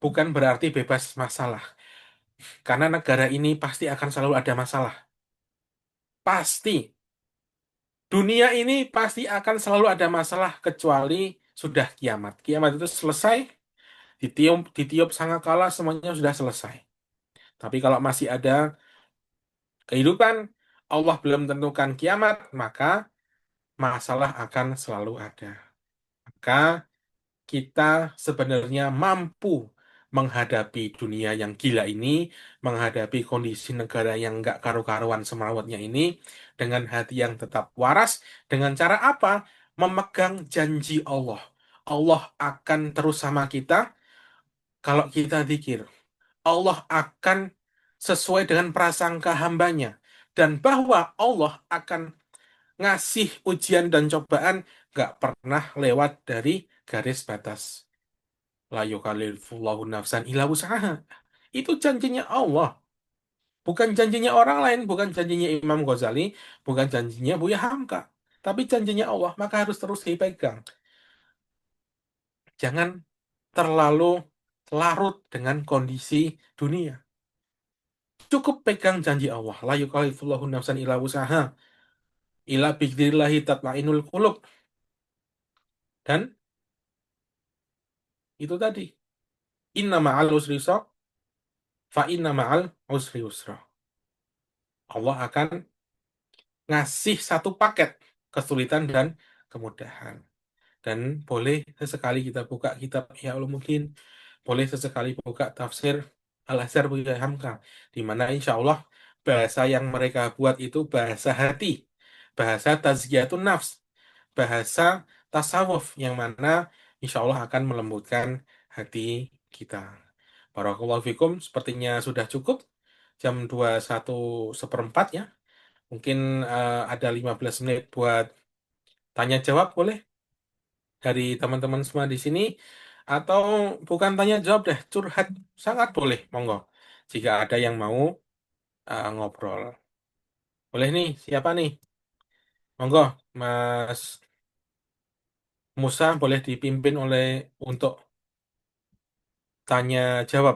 [SPEAKER 5] bukan berarti bebas masalah. Karena negara ini pasti akan selalu ada masalah. Pasti. Dunia ini pasti akan selalu ada masalah kecuali sudah kiamat. Kiamat itu selesai, ditiup sangkakala semuanya sudah selesai. Tapi kalau masih ada kehidupan, Allah belum tentukan kiamat, maka masalah akan selalu ada. Maka kita sebenarnya mampu menghadapi dunia yang gila ini, menghadapi kondisi negara yang nggak karu-karuan semerawutnya ini, dengan hati yang tetap waras, dengan cara apa? Memegang janji Allah. Allah akan terus sama kita kalau kita zikir. Allah akan sesuai dengan prasangka hambanya. Dan bahwa Allah akan ngasih ujian dan cobaan nggak pernah lewat dari garis batas. La yukallifullahu nafsan illa wus'aha. Itu janjinya Allah. Bukan janjinya orang lain, bukan janjinya Imam Ghazali, bukan janjinya Buya Hamka. Tapi janjinya Allah, maka harus terus dipegang. Jangan terlalu larut dengan kondisi dunia. Cukup pegang janji Allah. La yukallifullahu nafsan illa usaha. Ila bidzikrillahi tatmainul qulub. Dan itu tadi. Inna ma'al usri yusra, fa inna ma'al usri yusra. Allah akan ngasih satu paket kesulitan dan kemudahan. Dan boleh sesekali kita buka kitab Ihya Ulumuddin, boleh sesekali buka tafsir Al-Azhar Buya Hamka, di mana insya Allah bahasa yang mereka buat itu bahasa hati, bahasa tazkiyatun nafs, bahasa tasawuf yang mana insya Allah akan melembutkan hati kita. Barakallahu fikum, sepertinya sudah cukup jam 21:01 ya. Mungkin ada 15 menit buat tanya jawab boleh dari teman-teman semua di sini, atau bukan tanya jawab deh, curhat sangat boleh, monggo. Jika ada yang mau ngobrol. Boleh nih, siapa nih? Monggo, Mas Musa boleh dipimpin oleh untuk tanya jawab.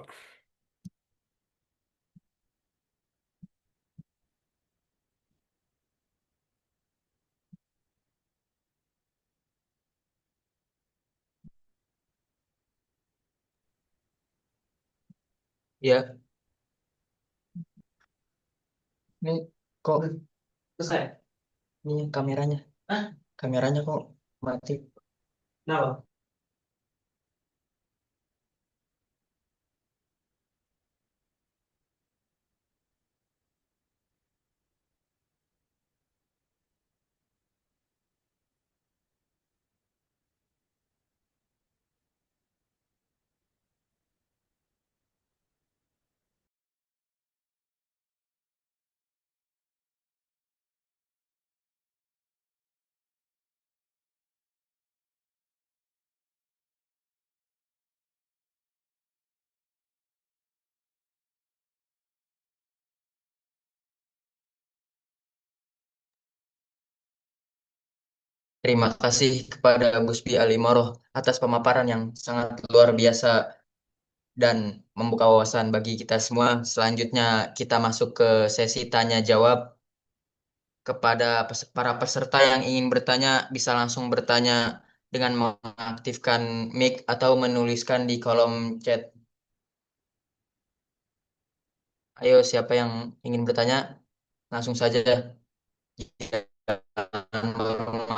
[SPEAKER 1] Ya, ini kok
[SPEAKER 2] Selesai.
[SPEAKER 1] ini kameranya?
[SPEAKER 2] Hah?
[SPEAKER 1] Kameranya kok mati?
[SPEAKER 2] Kenapa?
[SPEAKER 1] Terima kasih kepada Guspi Alimoroh atas pemaparan yang sangat luar biasa dan membuka wawasan bagi kita semua. Selanjutnya kita masuk ke sesi tanya jawab. Kepada para peserta yang ingin bertanya bisa langsung bertanya dengan mengaktifkan mic atau menuliskan di kolom chat. Ayo, siapa yang ingin bertanya? Langsung saja. Jangan malu-malu.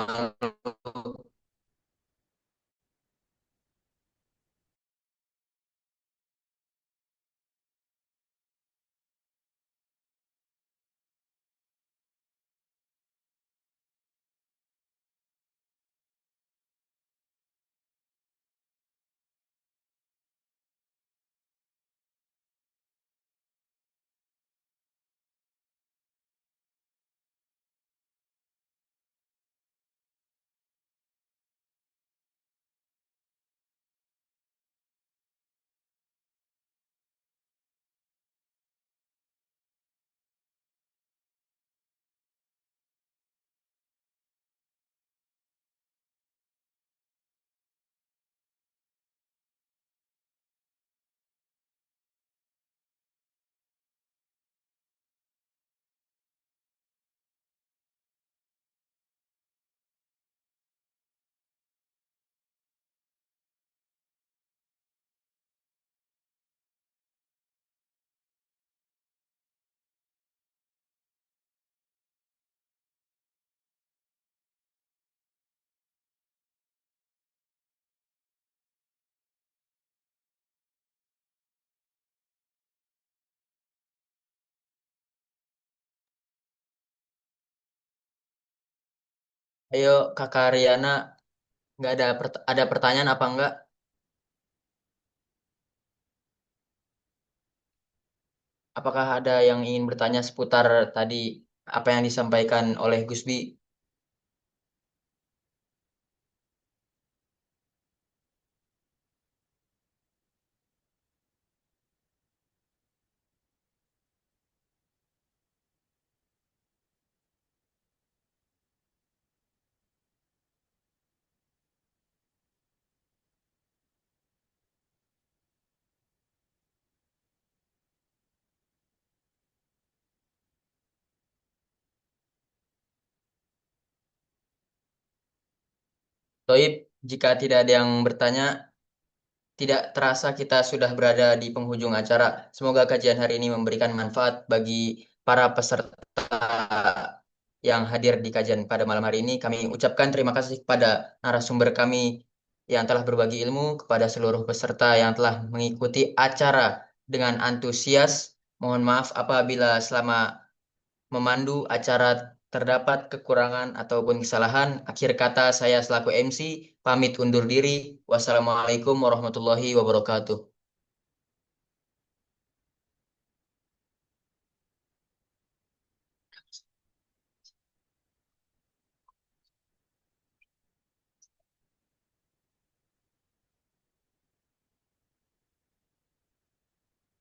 [SPEAKER 1] Ayo, Kakak Riana, nggak ada ada pertanyaan apa enggak? Apakah ada yang ingin bertanya seputar tadi apa yang disampaikan oleh Gusbi? Toib, jika tidak ada yang bertanya, tidak terasa kita sudah berada di penghujung acara. Semoga kajian hari ini memberikan manfaat bagi para peserta yang hadir di kajian pada malam hari ini. Kami ucapkan terima kasih kepada narasumber kami yang telah berbagi ilmu, kepada seluruh peserta yang telah mengikuti acara dengan antusias. Mohon maaf apabila selama memandu acara terdapat kekurangan ataupun kesalahan. Akhir kata saya selaku MC pamit undur diri. Wassalamualaikum warahmatullahi wabarakatuh.